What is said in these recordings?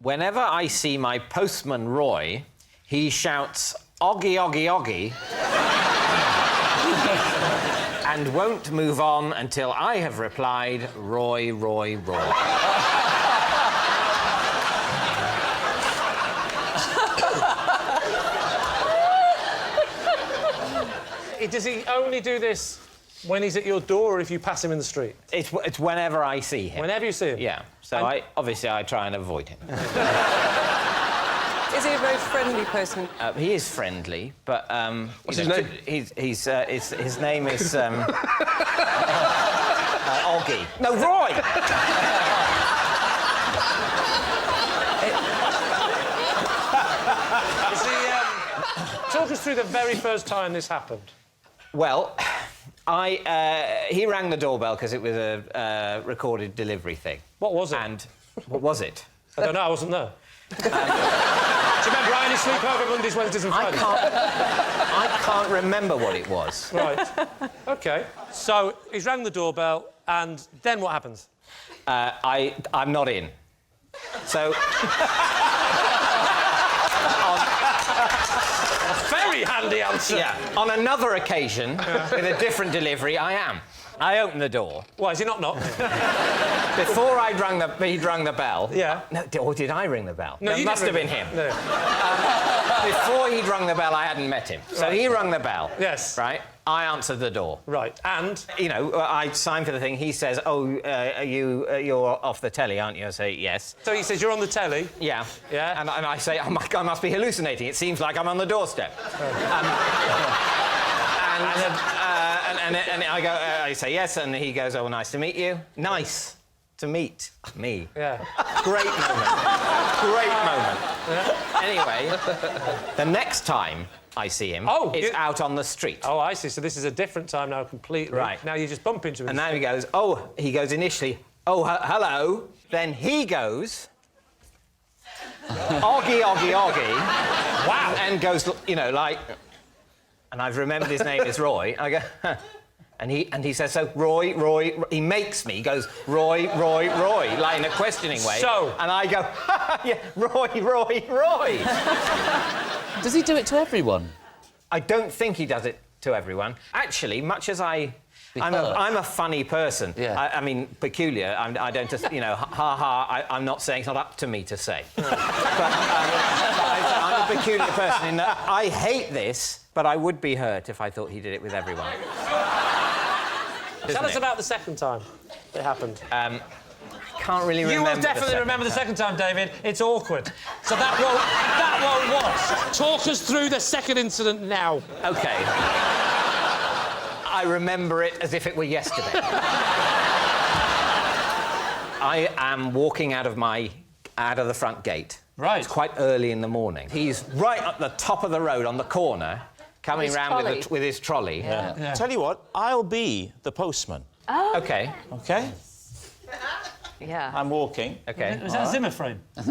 Whenever I see my postman Roy, he shouts, "Oggy, Oggy, Oggy," and won't move on until I have replied, "Roy, Roy, Roy." Does he only do this when he's at your door or if you pass him in the street? It's whenever I see him. Whenever you see him? Yeah. So obviously I try and avoid him. Is he a very friendly person? He is friendly, but what's his name? His name is Oggy. No, Roy. Talk us through the very first time this happened. Well, he rang the doorbell because it was a recorded delivery thing. What was it? And what was it? I don't know, I wasn't there. Do you remember I only sleep over Mondays, Wednesdays and Fridays? I can't remember what it was. Right. OK. So, he's rang the doorbell, and then what happens? I'm not in. So... A very handy answer. Yeah. On another occasion, with a different delivery, I am. I open the door. Why, is he not knocked? Before he'd rung the bell... Yeah. No, or did I ring the bell? No, it must have been him. No. Before he'd rung the bell, I hadn't met him. So he rung the bell. Yes. Right? I answered the door. Right, and? You know, I signed for the thing. He says, "Oh, you're off the telly, aren't you?" I say, "Yes." So he says, "You're on the telly?" Yeah. Yeah. And I say, "Oh, my God, I must be hallucinating. It seems like I'm on the doorstep." And I go, I say, "Yes," and he goes, "Oh, nice to meet you." Nice to meet me. Yeah. Great moment. Great moment. Yeah. Anyway, the next time I see him, it's out on the street. Oh, I see. So this is a different time now completely. Right. Now you just bump into him. And now he goes, initially, "Oh, hello." Then he goes, "Oggy, Oggy, Oggy." Wow. And goes, you know, like... And I've remembered his name is Roy. I go, huh. And he says, so, Roy, he makes me, he goes, Roy, like in a questioning way. So? And I go, yeah, Roy. Does he do it to everyone? I don't think he does it to everyone. Actually, much as I'm a funny person. Yeah. I mean, peculiar. I don't just, you know, I'm not saying it's not up to me to say. But I'm a peculiar person in that I hate this, but I would be hurt if I thought he did it with everyone. Tell us about the second time it happened. Can't really remember. You will definitely remember the second time, David. It's awkward. So that won't watch. Talk us through the second incident now. OK. I remember it as if it were yesterday. I am walking out of the front gate. Right. It's quite early in the morning. He's right at the top of the road on the corner, coming round with his trolley. Yeah. Yeah. Tell you what, I'll be the postman. Oh. OK. OK? Yeah. I'm walking. OK. Was that a Zimmer frame? It's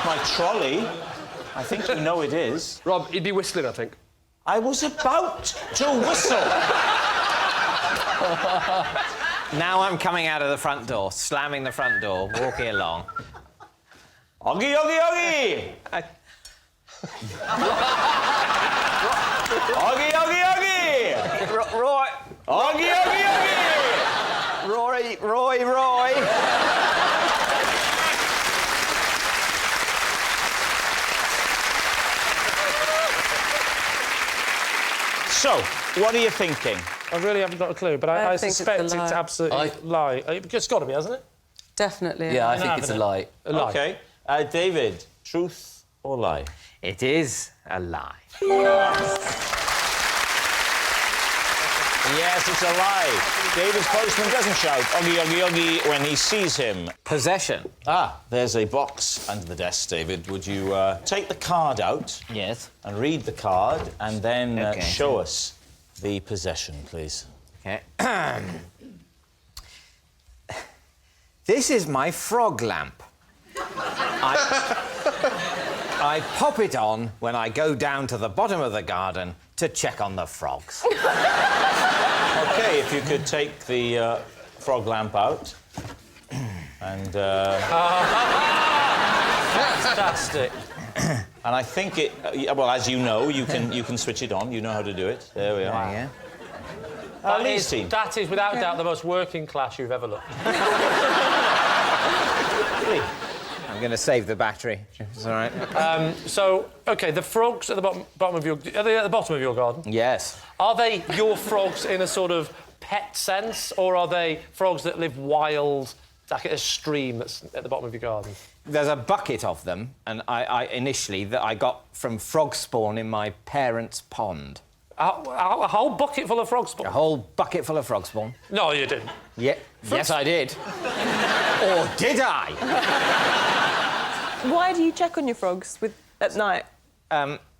my trolley. I think you know it is. Rob, you'd be whistling, I think. I was about to whistle. Now I'm coming out of the front door, slamming the front door, walking along. Oggy, Oggy, Oggy! Oggy, Oggy, Oggy! Roy! Oggy, Oggy, Oggy! Roy! So, what are you thinking? I really haven't got a clue, but I suspect it's absolutely lie. It's got to be, hasn't it? Definitely. Yeah, I think it's a lie. A lie. OK. David, truth or lie? It is a lie. Yes, it's a lie. David's postman doesn't shout Oggy, Oggy, Oggy when he sees him. Possession. Ah, there's a box under the desk, David. Would you take the card out? Yes. And read the card, and then OK. show us the possession, please. OK. This is my frog lamp. I pop it on when I go down to the bottom of the garden to check on the frogs. OK, if you could take the frog lamp out. And... Fantastic. And I think it... well, as you know, you can switch it on. You know how to do it. There we are. Yeah. Lee's team. That is, without doubt, the most working class you've ever looked. Lee. I'm going to save the battery. It's all right. So, OK, the frogs at the bottom of your... Are they at the bottom of your garden? Yes. Are they your frogs in a sort of pet sense, or are they frogs that live wild, like at a stream that's at the bottom of your garden? There's a bucket of them, and I initially that I got from frog spawn in my parents' pond. A whole bucket full of frog spawn? A whole bucket full of frog spawn. No, you didn't. Yeah. Yes, I did. Or did I? Why do you check on your frogs at night?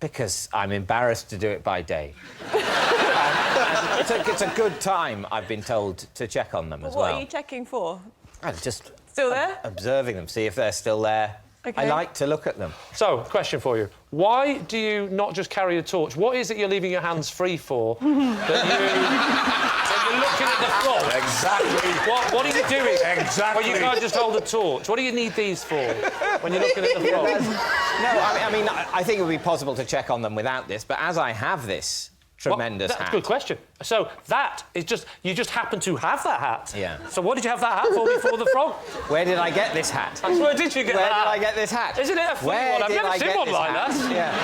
Because I'm embarrassed to do it by day. It's a good time, I've been told, to check on them as well. What are you checking for? I'm just... Still there? Observing them, see if they're still there. Okay. I like to look at them. So, question for you. Why do you not just carry a torch? What is it you're leaving your hands free for that you're looking at the frog? Exactly. What are you doing? Exactly. Well, you can't just hold a torch. What do you need these for when you're looking at the frog? No, I think it would be possible to check on them without this, but as I have this tremendous That's hat... a good question. So that is just... You just happen to have that hat? Yeah. So what did you have that hat for before the frog? Where did I get this hat? Where did you get Where that hat? did I get this hat? Isn't it a funny Where one? I've did never I seen get one this like hat? that. Yeah.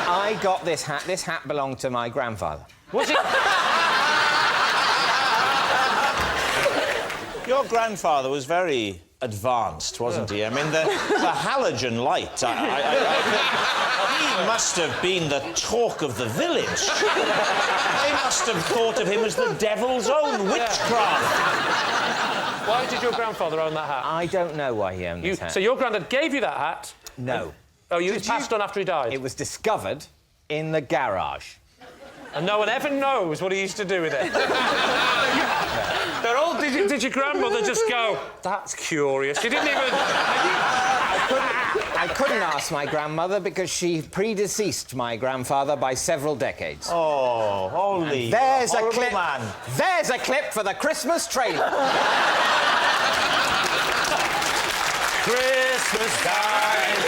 I got this hat. This hat belonged to my grandfather. Was it... Your grandfather was very advanced, wasn't he? I mean, the halogen light. He must have been the talk of the village. They must have thought of him as the devil's own witchcraft. Why did your grandfather own that hat? I don't know why he owned this hat. So your granddad gave you that hat? No. Oh, you passed on after he died? It was discovered in the garage. And no one ever knows what he used to do with it. They're all... Did your grandmother just go, that's curious? She didn't even... I couldn't ask my grandmother because she predeceased my grandfather by several decades. Oh, holy... There's a horrible clip. man. There's a clip for the Christmas trailer. Christmas time,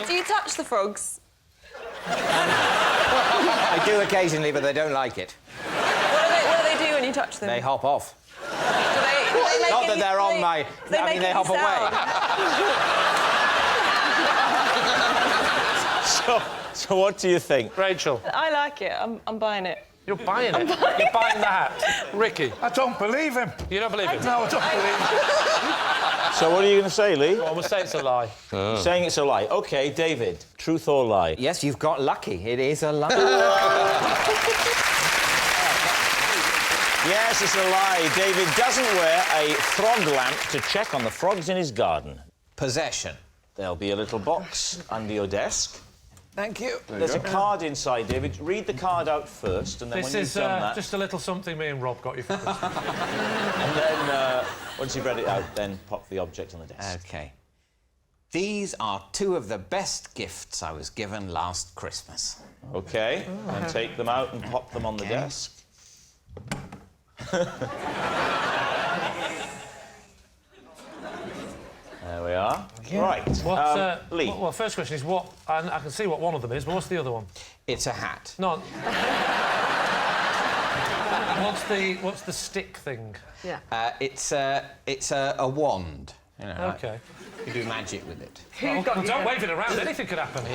Do you touch the frogs? I do occasionally, but they don't like it. What do they do when you touch them? They hop off. Do they make Not that they're on my... they hop away. So what do you think? Rachel, I like it. I'm buying it. you're buying it. You're buying the hat. Ricky, I don't believe him. you don't believe it? No, I don't believe him. So what are you going to say, Lee? Well, we'll say it's a lie. Saying it's a lie. OK, David, truth or lie? Yes, you've got lucky. It is a lie. Yes, it's a lie. David doesn't wear a frog lamp to check on the frogs in his garden. Possession. There'll be a little box under your desk. Thank you. There's a card inside, David. Read the card out first, and then This when is you've done that... just a little something me and Rob got you for Christmas. And then, once you've read it out, then pop the object on the desk. OK. These are two of the best gifts I was given last Christmas. OK, and take them out and pop them on the desk. There we are. Right. Lee. Well, first question is what... And I can see what one of them is, but what's the other one? It's a hat. No. What's the stick thing? Yeah. It's a wand. You know, OK. you do magic with it. Who got you Don't it? wave it around, anything could happen.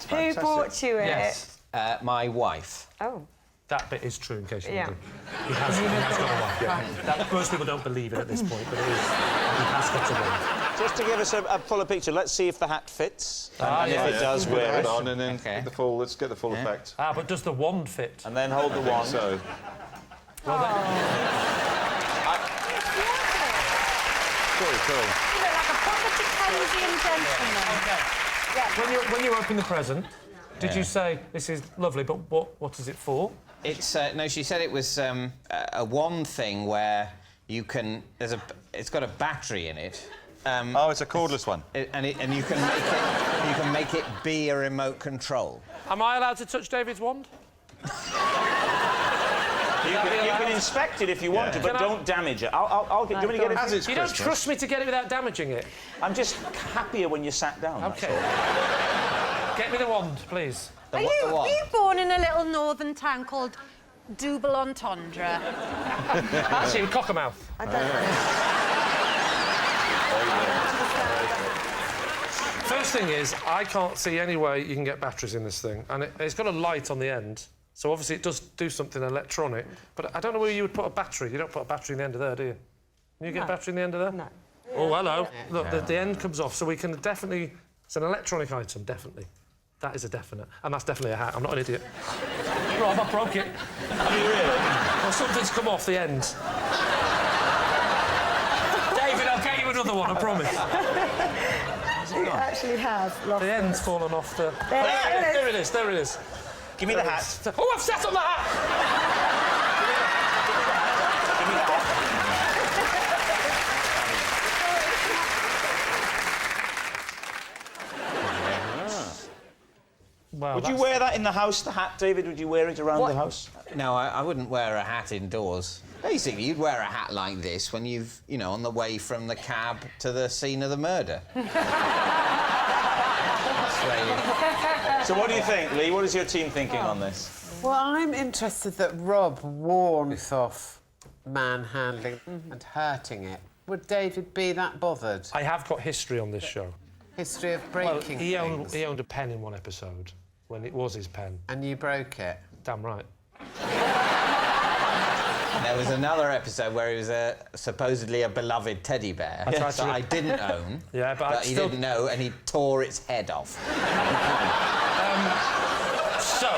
Who bought you it? Yes. My wife. Oh. That bit is true, in case you Yeah. wonder. He has got a wife, yeah. Most people don't believe it at this point, but it is. He has got a wife. Just to give us a fuller picture, let's see if the hat fits. And yeah. if it does, Put the wear hat it. on and then Okay. get the full, let's get the full effect. But does the wand fit? And then hold the wand. So, Well, then, cool. Like a proper Dickensian gentleman. when you open the present, did you say, this is lovely, but what is it for? It's no. She said it was a wand thing where you can. It's got a battery in it. Oh, it's a cordless one. And you can make it. You can make it be a remote control. Am I allowed to touch David's wand? You can inspect it if you want to, but don't damage it. I'll get. Do you want me to get it? As it's You don't Christmas. trust me to get it without damaging it? I'm just happier when you sat down. that's OK. all. Get me the wand, please. Were you born in a little northern town called Double Entendre? That's in Cockermouth. I don't know. First thing is, I can't see any way you can get batteries in this thing. And it's got a light on the end. So obviously it does do something electronic. But I don't know where you would put a battery. You don't put a battery in the end of there, do you? Can you get a battery in the end of there? No. Oh, hello. Look, the end comes off, so we can definitely... It's an electronic item, definitely. That is a definite. And that's definitely a hat. I'm not an idiot. Rob, I broke it. I mean, really? Well, something's come off the end. David, I'll get you another one, I promise. You actually have lost The end's fallen off the... There There it is, there it is. Give me the hat. Oh, I've sat on the hat! Give me the hat. Well, Would you wear that in the house, the hat, David? Would you wear it around the house? No, I wouldn't wear a hat indoors. Basically, you'd wear a hat like this when you've, you know, on the way from the cab to the scene of the murder. That's where you... So what do you think, Lee? What is your team thinking on this? Well, I'm interested that Rob warns off manhandling and hurting it. Would David be that bothered? I have got history on this show. History of Well, breaking he things. owned a pen in one episode, when it was his pen. And you broke it? Damn right. There was another episode where he was supposedly a beloved teddy bear tried that to- I didn't own, Yeah, but he still- didn't know, and he tore its head off. So,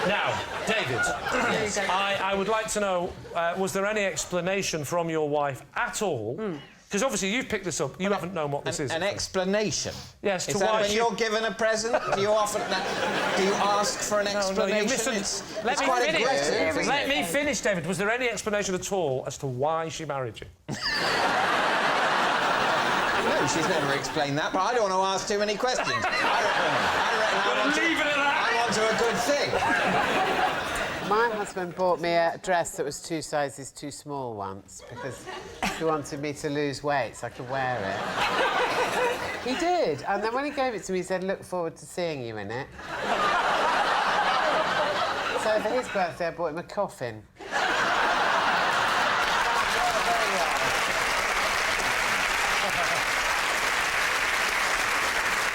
now, David, I would like to know, was there any explanation from your wife at all? Because obviously you've picked this up, you haven't known what this is. An explanation? Yes, Is to that why when she- you're given a present? Do you often... do you ask for an No, you explanation? missed It's Let me quite finish. aggressive, isn't Let it? me finish, David. Was there any explanation at all as to why she married you? No, she's never explained that, but I don't want to ask too many questions. I reckon Leave it at that. I want to a good thing. My husband bought me a dress that was 2 sizes too small once because he wanted me to lose weight so I could wear it. He did. And then when he gave it to me, he said, look forward to seeing you in it. So for his birthday, I bought him a coffin.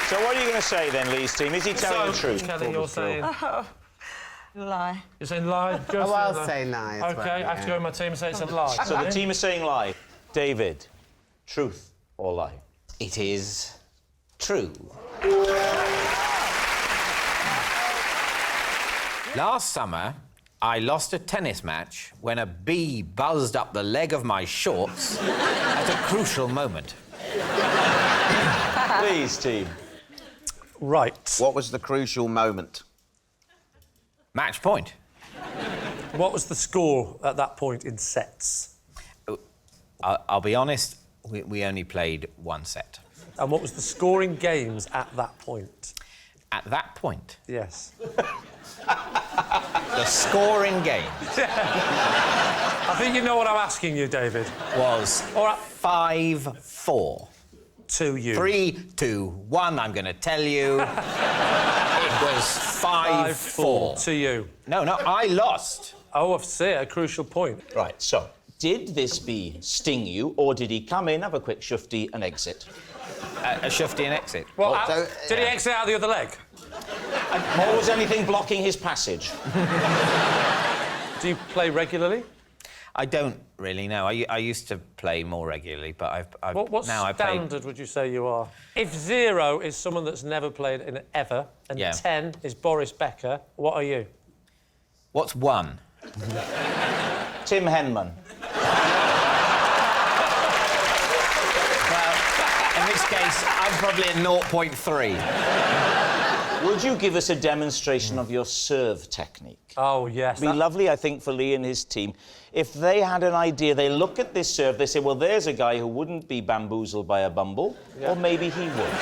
So what are you going to say then, Lee's team? Is he telling the truth? Kelly, you're saying... Lie. You're saying lie? Oh, I'll say lie as OK, well, I have to go yeah. in my team and say it's a lie. So the team is saying lie. David, truth or lie? It is true. Last summer, I lost a tennis match when a bee buzzed up the leg of my shorts at a crucial moment. Lee's team. Right. What was the crucial moment? Match point. What was the score at that point in sets? I'll be honest, we only played one set. And what was the score in games at that point? At that point, Yes. the score in game I think you know what I'm asking you, David. was All right. 5-4. To you. 3, 2, 1, I'm going to tell you. It was 5-4. To you. No, I lost. Oh, I see, a crucial point. Right, so, did this bee sting you, or did he come in, have a quick shufty and exit? A shufty and exit. Well, So, did he exit out the other leg? Or was anything blocking his passage? Do you play regularly? I don't really know. I used to play more regularly, but I've What now I play. standard would you say you are? If 0 is someone that's never played in it ever, and Yeah. 10 is Boris Becker, what are you? What's 1? Tim Henman. Well, in this case, I'm probably a 0.3. Would you give us a demonstration of your serve technique? Oh, yes. It'd be lovely, I think, for Lee and his team. If they had an idea, they look at this serve, they say, well, there's a guy who wouldn't be bamboozled by a bumble, or maybe he would.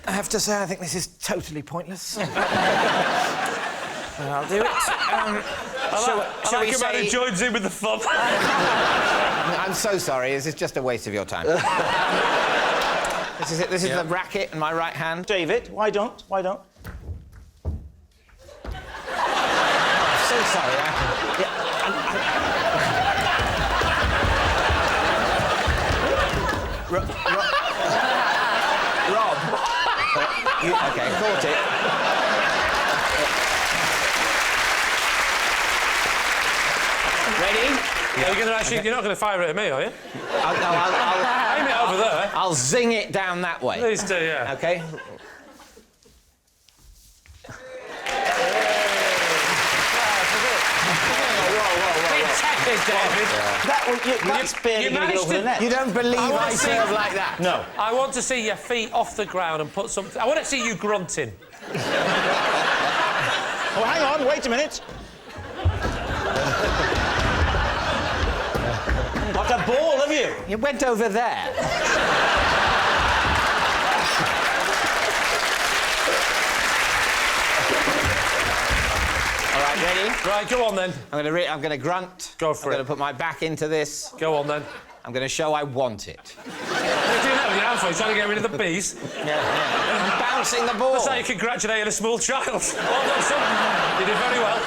I have to say, I think this is totally pointless. I'll do it. I like a man who joins in with the fun. I'm so sorry. This is just a waste of your time. This is it. This is the racket in my right hand. David, why don't? So sorry. Rob. OK, caught it. Ready? You're not going to fire it at me, are you? I'll Aim it over there. I'll zing it down that way. Please do, yeah. OK? David. That's barely going to get over the net. You don't believe I serve like that? No. I want to see your feet off the ground and put something... I want to see you grunting. Oh, hang on, wait a minute. Got a ball, have you? You went over there. All right, ready? Right, go on then. I'm going to grunt. Go for I'm it. going to put my back into this. Go on then. I'm going to show I want it. You're doing that with your hands, you're trying to get rid of the bees. Yeah. I'm bouncing the ball. That's how you congratulate a small child. Well done, son. You did very well.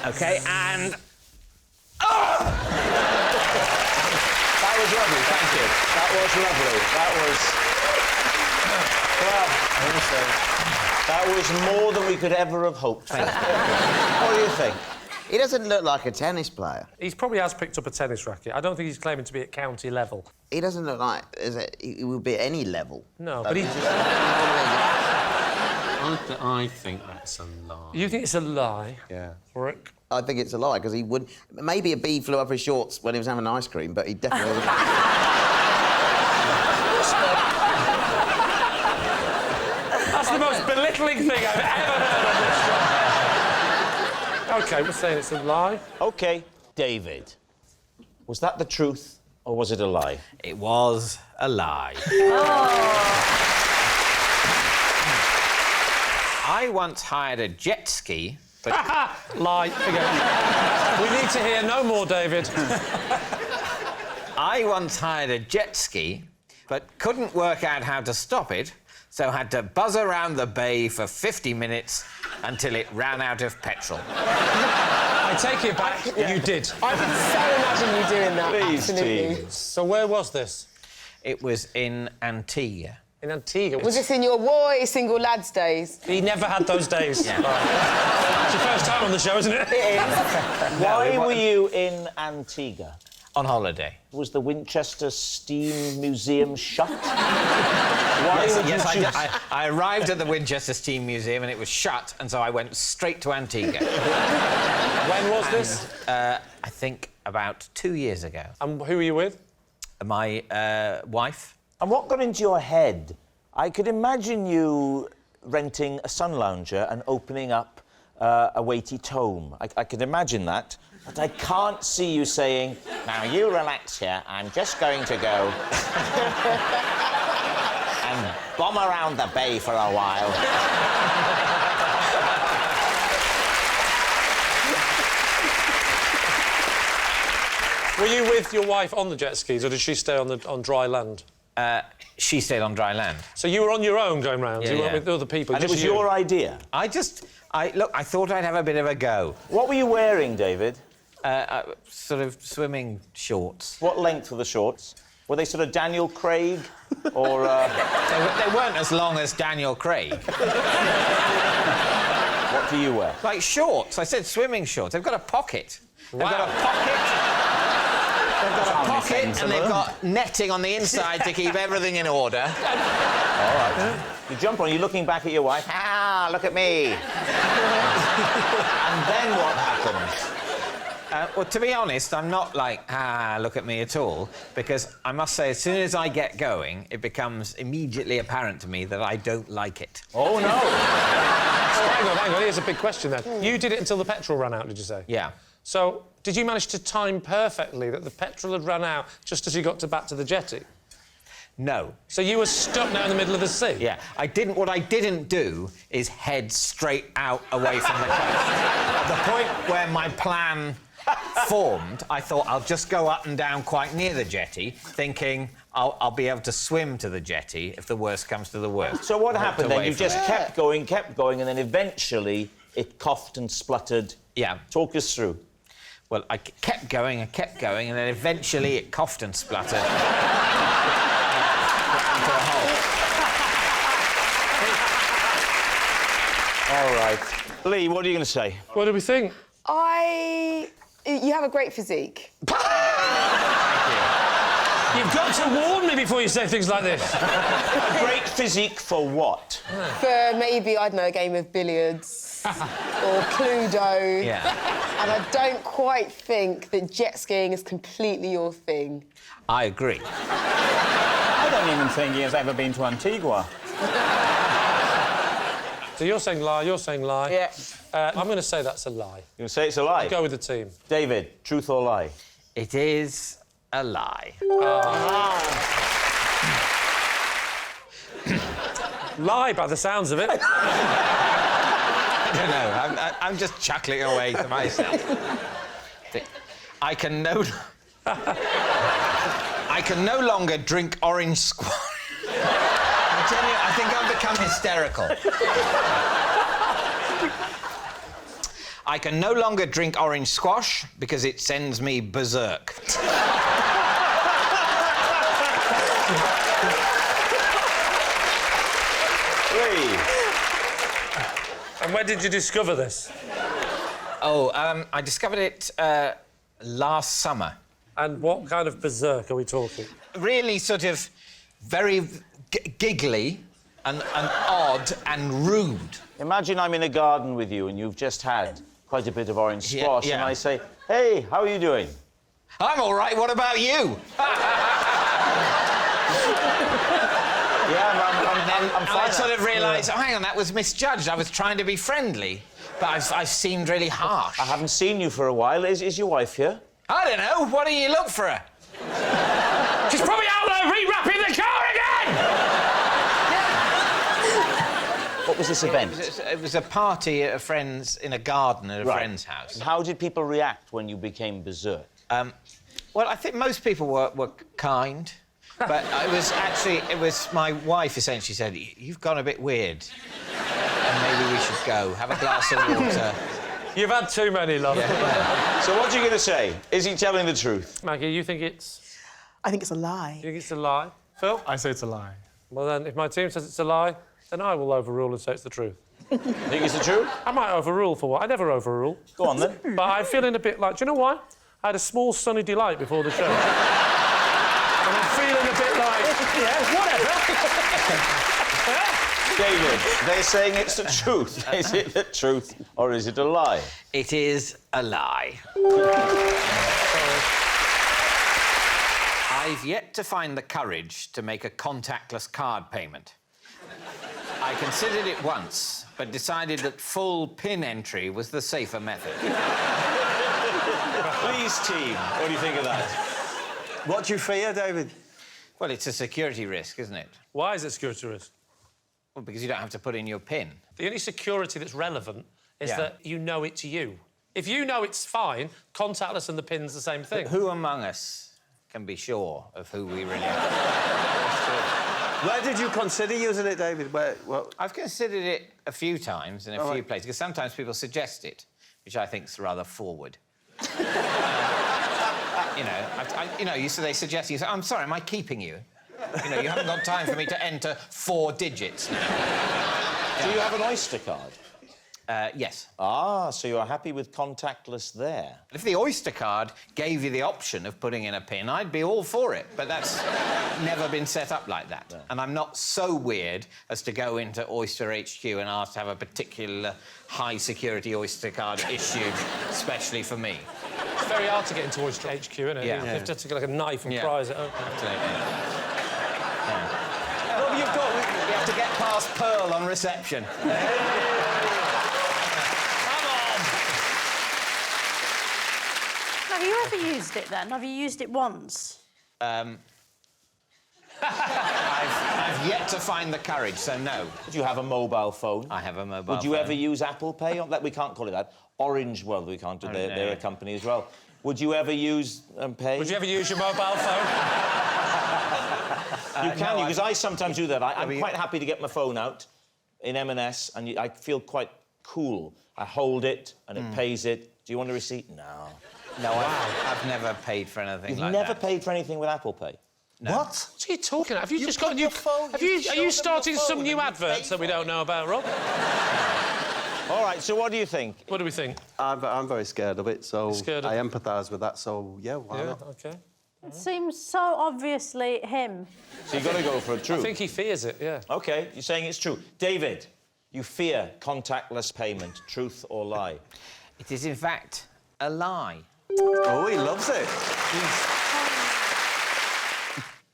OK, and... Oh! That was lovely, thank you. That was lovely. That was more than we could ever have hoped. What do you think? He doesn't look like a tennis player. He probably has picked up a tennis racket. I don't think he's claiming to be at county level. He doesn't look like he would be at any level. No, but he... I think that's a lie. You think it's a lie? Yeah. Rick? I think it's a lie, because he would... Maybe a bee flew up his shorts when he was having ice cream, but he definitely... That's the most belittling thing I've ever heard on this show. OK, we're saying it's a lie. OK, David. Was that the truth, or was it a lie? It was a lie. I once hired a jet ski, but... Lie. Again. We need to hear no more, David. I once hired a jet ski, but couldn't work out how to stop it, so had to buzz around the bay for 50 minutes until it ran out of petrol. I take it back. You did. I can so imagine you doing that. Please, absolutely. team. So where was this? It was in Antigua. In Antigua. Was this in your boy single lads days? He never had those days. Yeah. It's your first time on the show, isn't it? It is. Why were you in Antigua? On holiday. Was the Winchester Steam Museum shut? Why would you choose... I arrived at the Winchester Steam Museum and it was shut, and so I went straight to Antigua. When was this? I think about 2 years ago. And who were you with? My wife. And what got into your head? I could imagine you renting a sun lounger and opening up a weighty tome. I could imagine that. But I can't see you saying, now, you relax here, I'm just going to go and bomb around the bay for a while. Were you with your wife on the jet skis, or did she stay on dry land? She stayed on dry land. So you were on your own going round? Yeah, you weren't yeah. with other people? And it just was you? your idea? Look, I thought I'd have a bit of a go. What were you wearing, David? Sort of swimming shorts. What length were the shorts? Were they sort of Daniel Craig, or... They weren't as long as Daniel Craig. What do you wear? Like shorts. I said swimming shorts. They've got a pocket. They've got a pocket. They've got a pocket, and they've got netting on the inside to keep everything in order. All right. You jump on, you're looking back at your wife. Ah, look at me. And then what happens? Well, to be honest, I'm not like, look at me at all, because I must say, as soon as I get going, it becomes immediately apparent to me that I don't like it. Oh, no. Hang on, here's a big question then. You did it until the petrol ran out, did you say? Yeah. So, did you manage to time perfectly that the petrol had run out just as you got back to the jetty? No. So you were stuck now in the middle of the sea? Yeah, what I didn't do is head straight out away from the coast. At the point where my plan formed, I thought I'll just go up and down quite near the jetty, thinking I'll be able to swim to the jetty if the worst comes to the worst. So what happened then? You from just it. kept going, and then eventually it coughed and spluttered. Yeah. Talk us through. Well, I kept going, and then eventually it coughed and spluttered. Into a hole. All right. Lee, what are you going to say? What do we think? You have a great physique. You've got to warn me before you say things like this. A great physique for what? For maybe, I don't know, a game of billiards or Cluedo. Yeah. And I don't quite think that jet skiing is completely your thing. I agree. I don't even think he has ever been to Antigua. So you're saying lie, you're saying lie. Yeah. I'm going to say that's a lie. You're going to say it's a lie? Go with the team. David, truth or lie? It is a lie. Lie by the sounds of it. I don't know. I'm just chuckling away to myself. I can no longer drink orange squash. I tell you, I think I've become hysterical. I can no longer drink orange squash because it sends me berserk. And when did you discover this? Oh, I discovered it last summer. And what kind of berserk are we talking? Really sort of very giggly and odd and rude. Imagine I'm in a garden with you and you've just had quite a bit of orange squash Yeah. and I say, hey, how are you doing? I'm all right, what about you? Yeah, I'm fine. I sort of realised, oh, hang on, that was misjudged. I was trying to be friendly, but I've seemed really harsh. I haven't seen you for a while. Is your wife here? I don't know. Why don't you look for her? She's probably out there rewrapping the car again! What was this event? It was a party at a friend's, in a garden at a friend's house. And how did people react when you became berserk? Well, I think most people were kind. But it was my wife essentially said, you've gone a bit weird. And maybe we should go, have a glass of water. You've had too many, love. Yeah. So what are you going to say? Is he telling the truth? Maggie, you think it's... I think it's a lie. You think it's a lie? Phil? I say it's a lie. Well, then, if my team says it's a lie, then I will overrule and say it's the truth. Think it's the truth? I might overrule for what? I never overrule. Go on, then. But I'm feeling a bit like... Do you know why? I had a small sunny delight before the show. And I'm feeling a bit like... Yeah, whatever. David, they're saying it's the truth. Is it the truth or is it a lie? It is a lie. I've yet to find the courage to make a contactless card payment. I considered it once, but decided that full PIN entry was the safer method. Please, team, what do you think of that? What do you fear, David? Well, it's a security risk, isn't it? Why is it security risk? Well, because you don't have to put in your PIN. The only security that's relevant is Yeah. that you know it's you. If you know it's fine, contactless and the PIN's the same thing. But who among us can be sure of who we really are? Where did you consider using it, David? I've considered it a few times in a few places, because sometimes people suggest it, which I think is rather forward. They suggest you say, I'm sorry, am I keeping you? You know, you haven't got time for me to enter 4 digits now. Do you have an Oyster card? Yes. Ah, so you're happy with contactless there? If the Oyster card gave you the option of putting in a PIN, I'd be all for it. But that's never been set up like that. No. And I'm not so weird as to go into Oyster HQ and ask to have a particular high-security Oyster card issued specially for me. It's very hard to get into Oyster HQ, isn't it? Yeah. You have to take like a knife and prise it open. Absolutely. Well, you have to get past Pearl on reception. Have you ever used it then? Have you used it once? I've yet to find the courage, so no. Do you have a mobile phone? I have a mobile Would you phone. ever use Apple Pay? We can't call it that. Orange, well, we can't do. They're a company as well. Would you ever use Pay? Would you ever use your mobile phone? You can, because I sometimes do that. I'm quite happy to get my phone out in M&S, and I feel quite cool. I hold it, and it pays it. Do you want a receipt? No. No, I've never paid for anything You've like never that. paid for anything with Apple Pay? No. What? What are you talking about? Have you just got new... Are you starting some new adverts that we don't know about, Rob? All right, so what do you think? What do we think? I'm very scared of it, so Scared of- I empathise with that, so yeah, why not? OK. It seems so obviously him. So you've got to go for it, true? I think he fears it, yeah. OK, you're saying it's true. David, you fear contactless payment, truth or lie? It is, in fact, a lie. Oh, he loves it.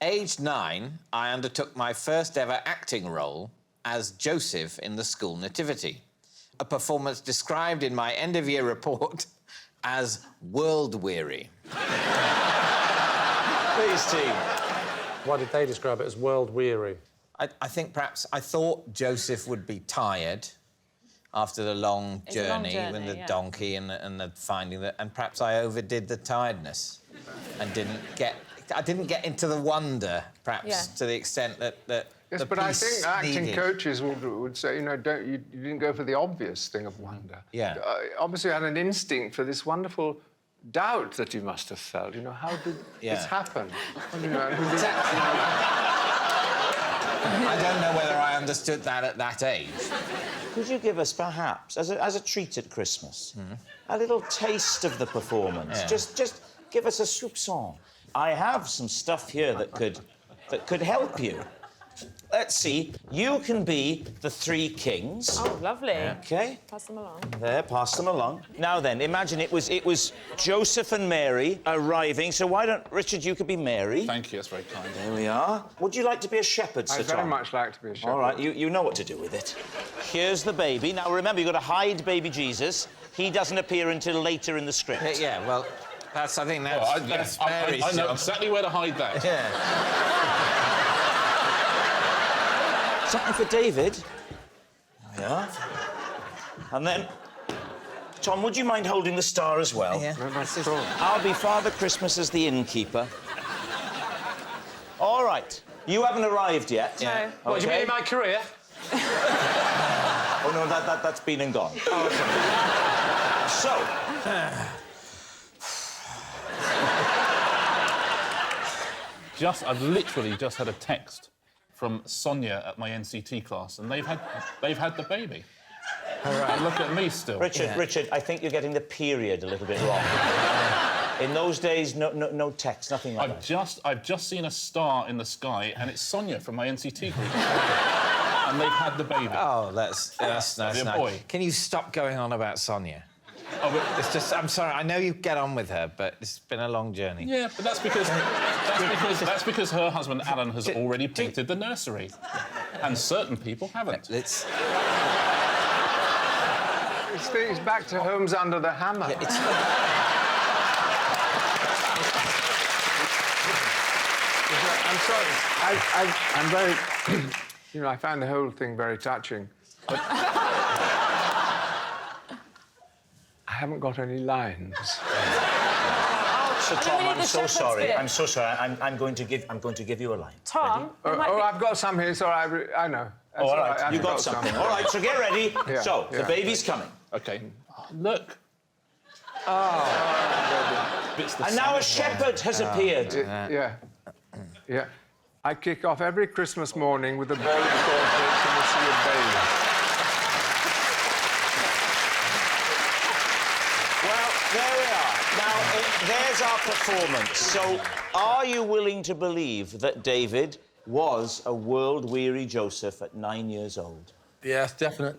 Aged 9, I undertook my first ever acting role as Joseph in the school nativity, a performance described in my end-of-year report as world-weary. Please, team. Why did they describe it as world-weary? I think perhaps I thought Joseph would be tired after the long journey with the donkey and the finding that, and perhaps I overdid the tiredness and I didn't get into the wonder, perhaps, to the extent that Yes, the but I piece think acting needed. coaches would say, you know, you didn't go for the obvious thing of wonder. Yeah. Obviously, you had an instinct for this wonderful doubt that you must have felt. You know, how did this happen? You know, I don't know whether I understood that at that age. Could you give us, perhaps, as a treat at Christmas, a little taste of the performance? Yeah. Just give us a soupçon. I have some stuff here that could help you. Let's see. You can be the three kings. Oh, lovely. OK. Pass them along. There, pass them along. Now then, imagine it was Joseph and Mary arriving. So why don't, Richard, you could be Mary. Thank you, that's very kind. There we are. Would you like to be a shepherd, Sir I'd very Tom? much like to be a shepherd. All right, you know what to do with it. Here's the baby. Now, remember, you've got to hide baby Jesus. He doesn't appear until later in the script. Yeah, well, I think that's Mary's I know job. exactly where to hide that. Yeah. Something for David. There we are. And then, Tom, would you mind holding the star as well? Yeah. I'll be Father Christmas as the innkeeper. All right. You haven't arrived yet. Yeah. What, do you mean in my career? Oh, no, that's been and gone. Oh, okay. So... I've literally just had a text from Sonia at my NCT class, and they've had the baby. All right. And look at me still. Richard, I think you're getting the period a little bit wrong. In those days, no text, nothing like that. I've just seen a star in the sky, and it's Sonia from my NCT group. And they've had the baby. Oh, that's nice. A boy. Can you stop going on about Sonia? Oh, but... It's just, I'm sorry, I know you get on with her, but it's been a long journey. Yeah, but that's because her husband Alan has already painted the nursery, and certain people haven't. It's back to Homes Under the Hammer. Yeah, I'm sorry. I'm very... you know, I found the whole thing very touching. But I haven't got any lines. So, Tom, I'm so sorry. I'm so sorry. I'm going to give you a line. Tom, I've got some here, so I know. Oh, all right, you got something. All right, so get ready. Yeah, so, the baby's coming. OK. Oh, look. And now a shepherd has appeared. Yeah. I kick off every Christmas morning with a bowl of cornflakes and a sea of baby. Well, there we are. Now, there's our performance. So, are you willing to believe that David was a world-weary Joseph at 9 years old? Yes, definite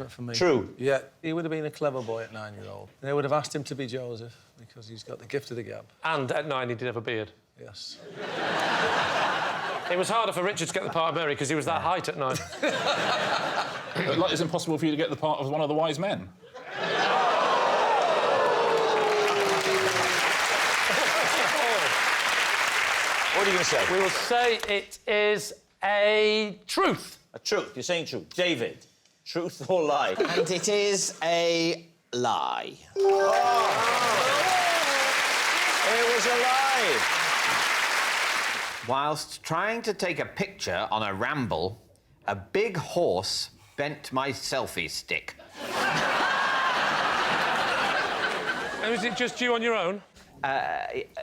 for me. True? Yeah, he would have been a clever boy at 9-year-old. They would have asked him to be Joseph because he's got the gift of the gab. And at 9, he did have a beard. Yes. It was harder for Richard to get the part of Mary because he was that height at 9. Like, it's impossible for you to get the part of one of the wise men. What are you going to say? We will say it is a truth. A truth. You're saying truth. David, truth or lie? And it is a lie. It was a lie. Whilst trying to take a picture on a ramble, a big horse bent my selfie stick. And was it just you on your own?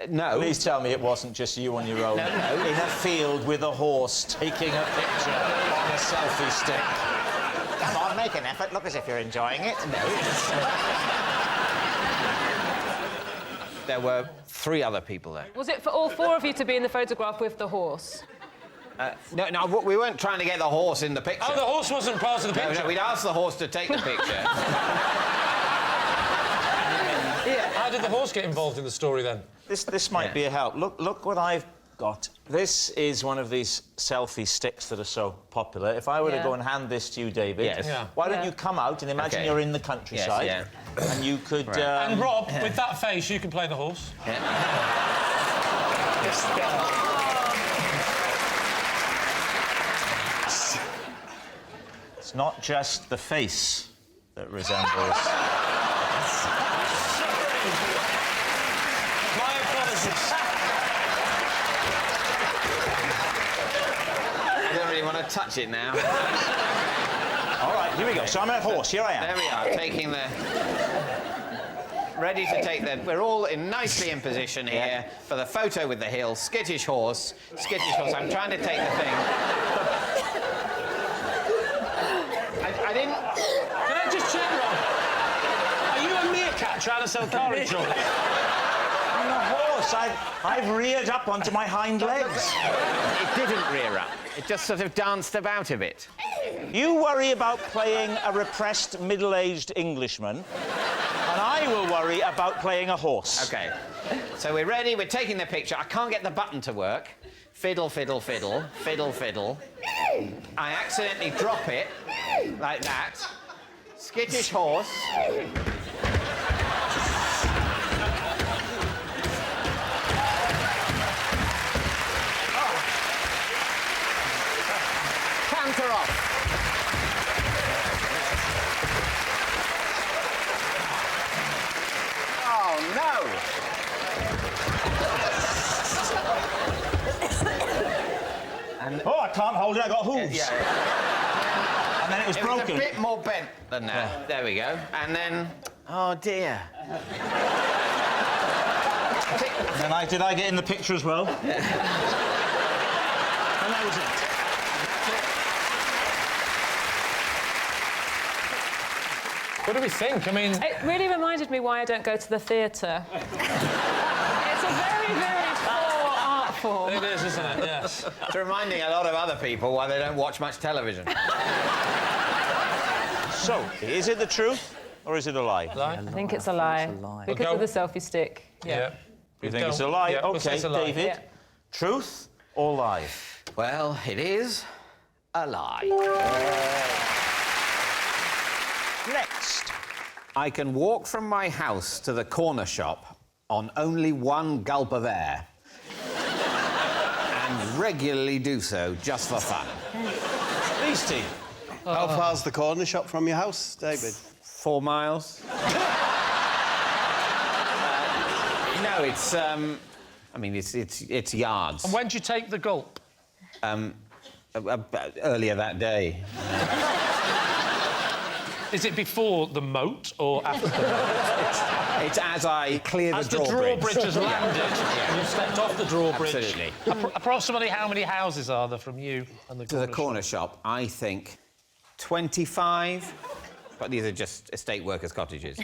No. Please tell me it wasn't just you on your own. No. In a field with a horse taking a picture on a selfie stick. Come on, make an effort. Look as if you're enjoying it. No. There were 3 other people there. Was it for all 4 of you to be in the photograph with the horse? No, we weren't trying to get the horse in the picture. Oh, the horse wasn't part of the picture? No, we'd asked the horse to take the picture. How did the horse get involved in the story, then? This might be a help. Look what I've got. This is one of these selfie sticks that are so popular. If I were to go and hand this to you, David, why don't you come out and imagine you're in the countryside and you could... And Rob, with that face, you can play the horse. It's not just the face that resembles... My apologies. I don't really want to touch it now. All right, here we go. So I'm a horse. Here I am. There we are, taking the... Ready to take the... We're all nicely in position here for the photo with the hill. Skittish horse. Skittish horse. I'm trying to take the thing. I didn't... Can I just check, Rob? Are you a meerkat trying to sell car insurance? I'm a horse. I've reared up onto my hind legs. It didn't rear up. It just sort of danced about a bit. You worry about playing a repressed middle-aged Englishman, and I will worry about playing a horse. OK. So we're ready. We're taking the picture. I can't get the button to work. Fiddle, fiddle, fiddle. Fiddle, fiddle. I accidentally drop it, like that. Skittish horse. Canter off. Oh, no! Oh, I can't hold it. I got hooves. And then it was broken. It was a bit more bent than that. There we go. And then... Oh, dear. And then did I get in the picture as well? And that was it. What do we think? I mean... It really reminded me why I don't go to the theatre. It's a very, very poor art form. It is, isn't it? Yes. It's reminding a lot of other people why they don't watch much television. So, is it the truth or is it a lie? I think it's a lie. Because of the selfie stick. Yeah. You think it's a lie? Yeah, OK, it's a lie. David. Yeah. Truth or lie? Well, it is a lie. Next. I can walk from my house to the corner shop on only 1 gulp of air. And regularly do so just for fun. These two. How far's the corner shop from your house, David? 4 miles. No, it's I mean, it's yards. And when do you take the gulp? Earlier that day. Is it before the moat or after the moat? It's as I clear the drawbridge. As the drawbridge has landed, and you've stepped off the drawbridge. Absolutely. Approximately how many houses are there from you and the To the corner shop, I think 25. But these are just estate workers' cottages.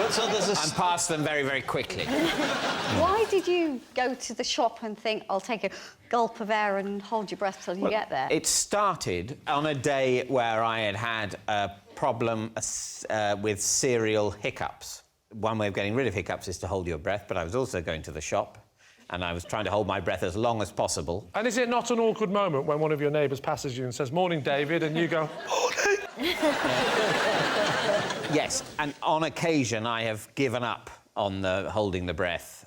So there's a... And pass them very, very quickly. Why did you go to the shop and think, I'll take a gulp of air and hold your breath till you get there? It started on a day where I had had a problem with serial hiccups. One way of getting rid of hiccups is to hold your breath, but I was also going to the shop and I was trying to hold my breath as long as possible. And is it not an awkward moment when one of your neighbours passes you and says, "Morning, David," and you go, "Morning"? Yes, and on occasion I have given up on the holding the breath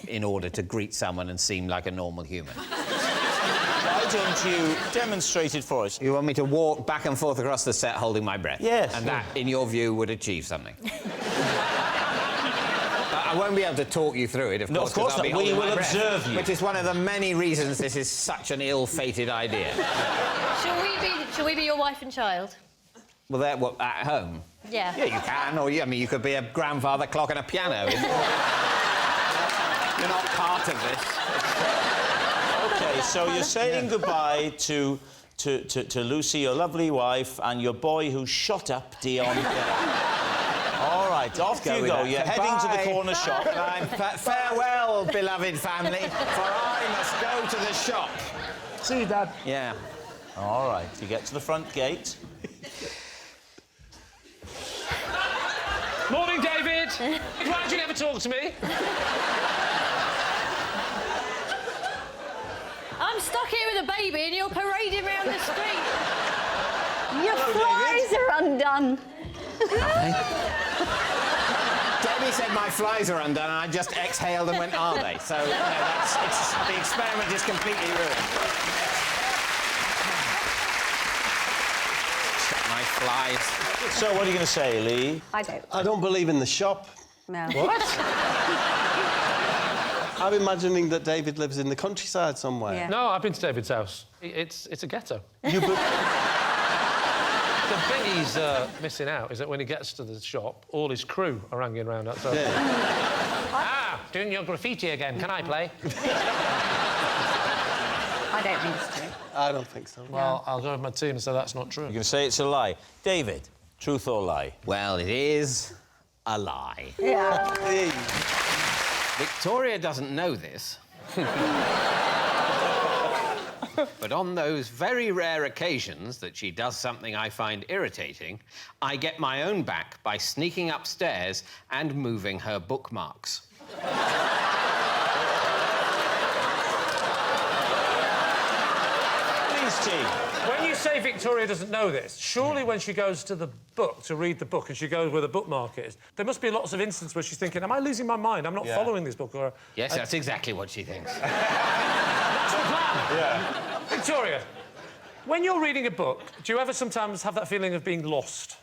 in order to greet someone and seem like a normal human. Why don't you demonstrate it for us? You want me to walk back and forth across the set holding my breath? Yes. And that, in your view, would achieve something? I won't be able to talk you through it, of course. No, of course not. We will observe you. Which is one of the many reasons this is such an ill-fated idea. Shall we be your wife and child? Well, they're what, at home? Yeah. Yeah, you can. Or, I mean, you could be a grandfather clock and a piano. You're not part of this. OK, so you're saying goodbye to Lucy, your lovely wife, and your boy who shot up Dion. All right, off you go. You're heading to the corner shop. Farewell, beloved family, for I must go to the shop. See you, Dad. Yeah. All right, you get to the front gate. Morning, David. Why did you never talk to me? I'm stuck here with a baby and you're parading around the street. Your flies are undone. Debbie said my flies are undone, and I just exhaled and went, are they? So, the experiment is completely ruined. My flies. So, what are you going to say, Lee? I don't believe in the shop. No. What? I'm imagining that David lives in the countryside somewhere. Yeah. No, I've been to David's house. It's a ghetto. The bit he's missing out is that when he gets to the shop, all his crew are hanging around outside. Yeah. Doing your graffiti again. Can I play? I don't think it's true. I don't think so. Well, I'll go with my team and say that's not true. You're going to say it's a lie. David, truth or lie? Well, it is a lie. Yeah. Hey. Victoria doesn't know this. But on those very rare occasions that she does something I find irritating, I get my own back by sneaking upstairs and moving her bookmarks. Please, T. When you say Victoria doesn't know this, surely when she goes to the book to read the book and she goes where the bookmark is, there must be lots of instances where she's thinking, am I losing my mind? I'm not following this book. Or Yes, that's exactly what she thinks. That's the plan. Yeah. Victoria, when you're reading a book, do you ever sometimes have that feeling of being lost?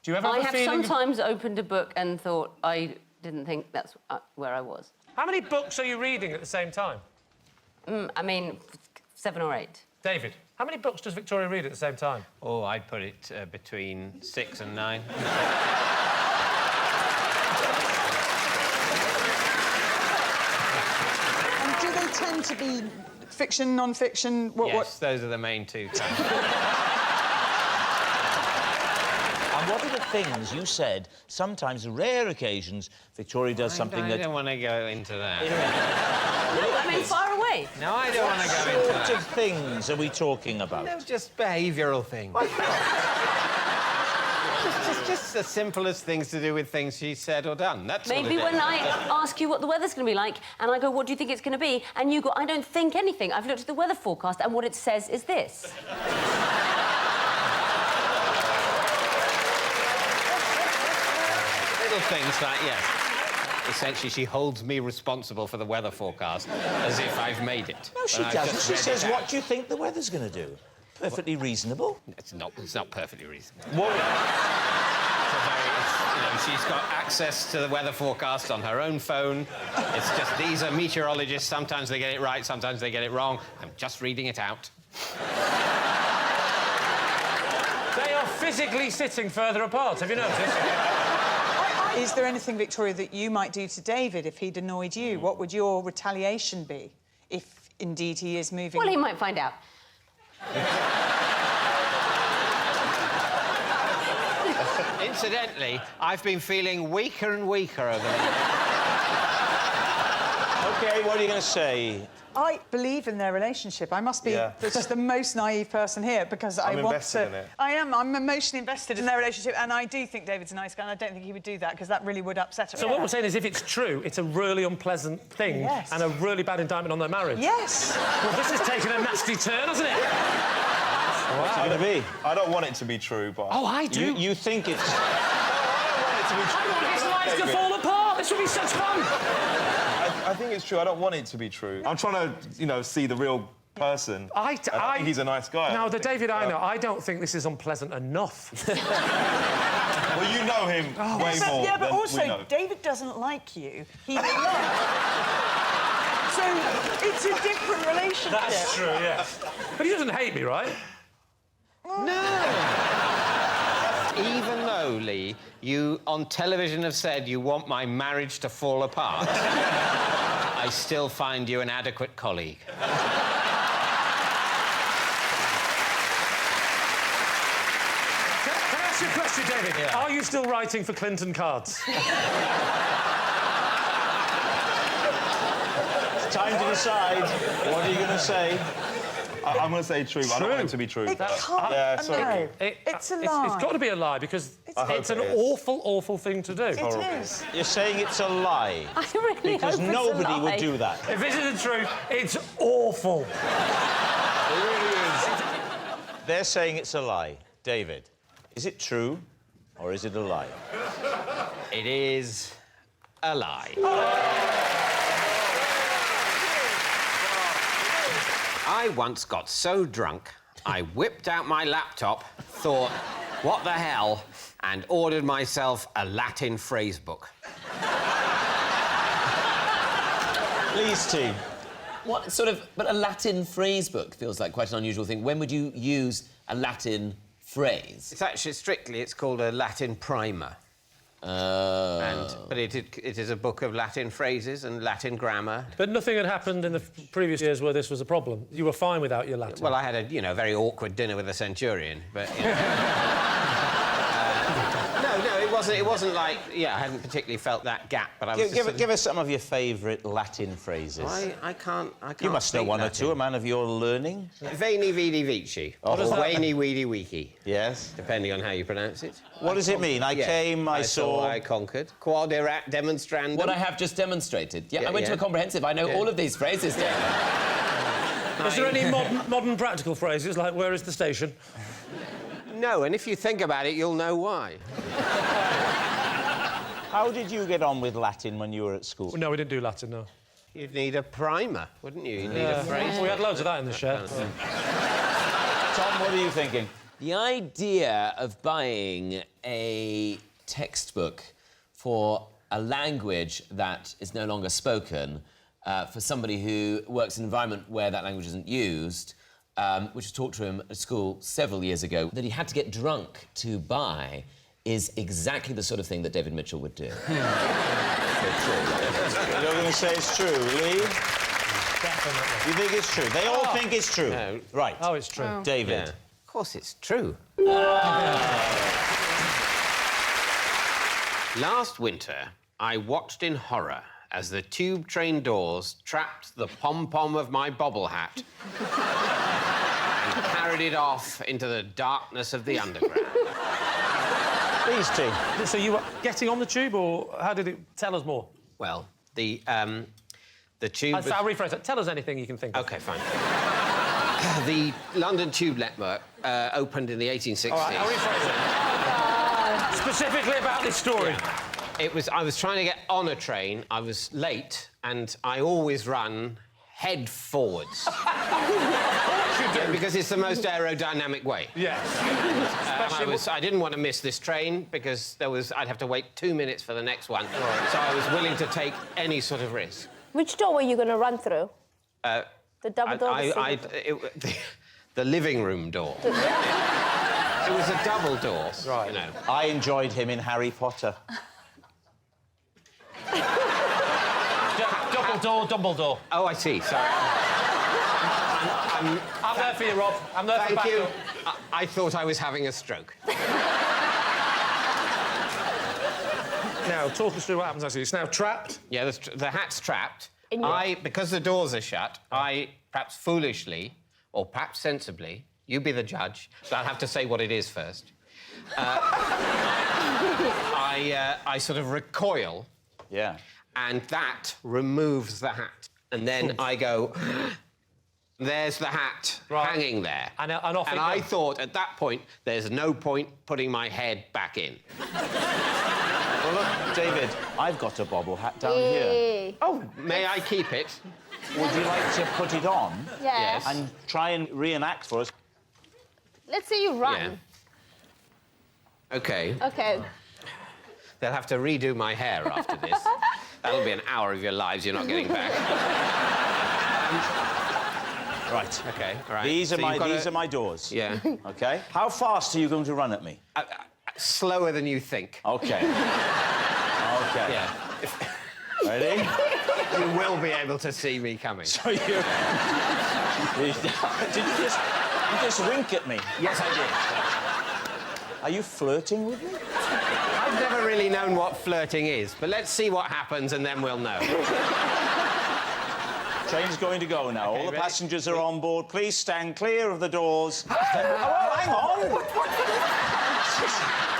Do you ever have I a have feeling sometimes opened a book and thought I didn't think that's where I was. How many books are you reading at the same time? I mean, 7 or 8. David, how many books does Victoria read at the same time? Oh, I'd put it between 6 and 9. And do they tend to be fiction, non-fiction? Yes, those are the main two. And what are the things you said, sometimes rare occasions, Victoria does something that... I don't want to go into that. No, I mean, far away. No, I don't want to go into that. What sort of things are we talking about? No, just behavioural things. just the simplest things to do with things she said or done. That's Maybe when I ask you what the weather's going to be like, and I go, what do you think it's going to be? And you go, I don't think anything. I've looked at the weather forecast, and what it says is this. Little things like, yes. Essentially, she holds me responsible for the weather forecast, as if I've made it. No, she doesn't. She says, what do you think the weather's going to do? Perfectly reasonable. It's not perfectly reasonable. What? She's got access to the weather forecast on her own phone. It's just, these are meteorologists. Sometimes they get it right, sometimes they get it wrong. I'm just reading it out. They are physically sitting further apart. Have you noticed? Is there anything, Victoria, that you might do to David if he'd annoyed you? What would your retaliation be if, indeed, he is moving... Well, he might find out. Incidentally, I've been feeling weaker and weaker over the years. OK, what are you going to say? I believe in their relationship. I must be just the most naive person here because I want invested in it. I am. I'm emotionally invested in their relationship, and I do think David's a nice guy, and I don't think he would do that because that really would upset her. So what we're saying is, if it's true, it's a really unpleasant thing and a really bad indictment on their marriage. Yes. Well, this has taken a nasty turn, hasn't it? What's it going to be? I don't want it to be true, but... Oh, I do. You think it's... I want his life to fall apart. This would be such fun. I think it's true. I don't want it to be true. I'm trying to, you know, see the real person. I think he's a nice guy. No, the David I know, I don't think this is unpleasant enough. Well, you know him way more Yeah, but than also, we know. David doesn't like you. He left. So it's a different relationship. That's true, yeah. But he doesn't hate me, right? No. Even though, Lee, you on television have said you want my marriage to fall apart, I still find you an adequate colleague. Can I ask you a question, David? Yeah. Are you still writing for Clinton cards? It's time to decide. What are you going to say? I'm going to say true, but I don't want it to be true. It can't. Yeah, sorry. It's a lie. It's got to be a lie because it's an awful, awful thing to do. It is. You're saying it's a lie. I really Because hope it's a nobody lie. would do that. If this is the truth, it's awful. It really is. They're saying it's a lie. David, is it true or is it a lie? It is a lie. I once got so drunk, I whipped out my laptop, thought, what the hell, and ordered myself a Latin phrase book. Lee's team. What sort of... But a Latin phrase book feels like quite an unusual thing. When would you use a Latin phrase? It's actually, strictly, it's called a Latin primer. But it is a book of Latin phrases and Latin grammar. But nothing had happened in the previous years where this was a problem. You were fine without your Latin. Well, I had a, very awkward dinner with a centurion, but, it wasn't like... Yeah, I hadn't particularly felt that gap, but I was Give us some of your favourite Latin phrases. I can't You must know one or two, a man of your learning. Veni, vidi, vici. Oh. Or Veni, vidi, wiki. Yes. Depending on how you pronounce it. What does it mean? I came, I saw... I conquered. Quod erat demonstrandum. What I have just demonstrated. Yeah, I went to yeah. a comprehensive. I know all of these phrases, David. Is there any modern practical phrases, like, where is the station? No, and if you think about it, you'll know why. How did you get on with Latin when you were at school? Well, no, we didn't do Latin, no. You'd need a primer, wouldn't you? You'd need a phrase. We had loads of that in the shed. Tom, what are you thinking? The idea of buying a textbook for a language that is no longer spoken for somebody who works in an environment where that language isn't used, which was taught to him at school several years ago, that he had to get drunk to buy, is exactly the sort of thing that David Mitchell would do. You're going to say it's true, Lee? Definitely. You think it's true? They all think it's true. No. Right. Oh, it's true. David. Yeah. Of course it's true. Last winter, I watched in horror as the tube train doors trapped the pom-pom of my bobble hat and carried it off into the darkness of the underground. These two. So you were getting on the tube, or how did it... Tell us more. Well, the tube... I'll rephrase that. Tell us anything you can think of. OK, fine. The London Tube Network opened in the 1860s. All right, I'll rephrase it. Specifically about this story. Yeah. I was trying to get on a train, I was late, and I always run head forwards. Because it's the most aerodynamic way. Yes. I didn't want to miss this train because I'd have to wait 2 minutes for the next one. So I was willing to take any sort of risk. Which door were you going to run through? The double door? The living room door. It was a double door. Right. You know. I enjoyed him in Harry Potter. Double door. Oh, I see. Sorry. I'm there for you, Rob. I'm there for Thank you. backup. I thought I was having a stroke. Now, talk us through what happens, actually. It's now trapped? Yeah, the hat's trapped. In Because the doors are shut, I, perhaps foolishly, or perhaps sensibly, you be the judge, but I'll have to say what it is first. I sort of recoil. Yeah. And that removes the hat. And then I go... There's the hat hanging there. And off it I goes. thought, at that point, there's no point putting my head back in. Well, look, David, I've got a bobble hat down here. Oh, may I keep it? Would you like to put it on? Yeah. Yes. And try and reenact for us? Let's see you run. OK. Okay. They'll have to redo my hair after this. That'll be an hour of your lives you're not getting back. Right. OK, all right. These are So my doors. Yeah. OK? How fast are you going to run at me? Slower than you think. OK. OK. Yeah. Ready? You will be able to see me coming. So you... Did you just wink at me? Yes, I did. Are you flirting with me? I've never really known what flirting is, but let's see what happens and then we'll know. Train's going to go now. Okay, All the ready? passengers are on board. Please stand clear of the doors. Oh, hang on!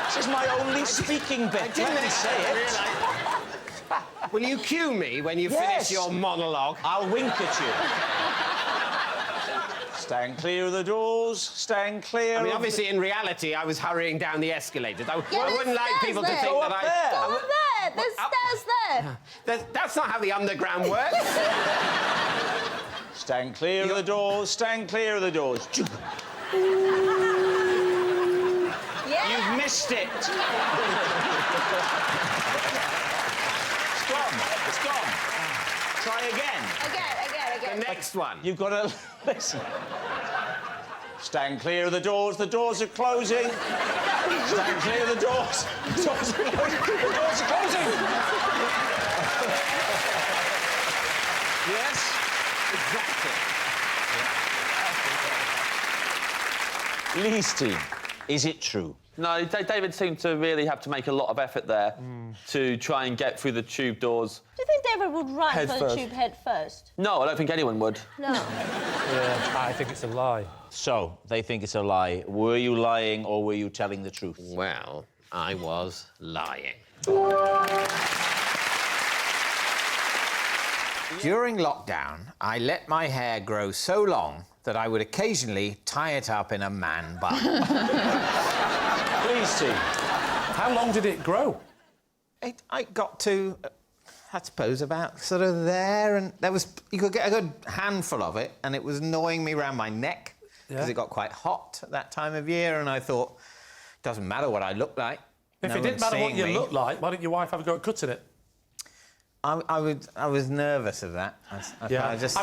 This is my only speaking bit. Let me say it. Will you cue me when you finish your monologue? I'll wink at you. Stand clear of the doors. Stand clear. I mean, obviously, in reality, I was hurrying down the escalators. I wouldn't like people to think Go that up I... there. Go up there. There's stairs there. That's not how the underground works. Stand clear of the doors. Stand clear of the doors. You've missed it. It's gone. It's gone. Try again. Again. The next one. You've got to listen. Stand clear of the doors. The doors are closing. Stand clear of the doors. The doors are closing. The doors are closing. Yes? Exactly. Lee's team, is it true? No, David seemed to really have to make a lot of effort there to try and get through the tube doors. Do you think David would run Head for the first. tube head first? No, I don't think anyone would. No. Yeah, I think it's a lie. So, they think it's a lie. Were you lying or were you telling the truth? Well, I was lying. During lockdown, I let my hair grow so long that I would occasionally tie it up in a man bun. Please, team. How long did it grow? I got to, I suppose, about sort of there, and you could get a good handful of it, and it was gnawing me around my neck because it got quite hot at that time of year, and I thought, doesn't matter what I look like. If it didn't matter what you looked like, why didn't your wife have a go at cutting it? I was nervous of that. I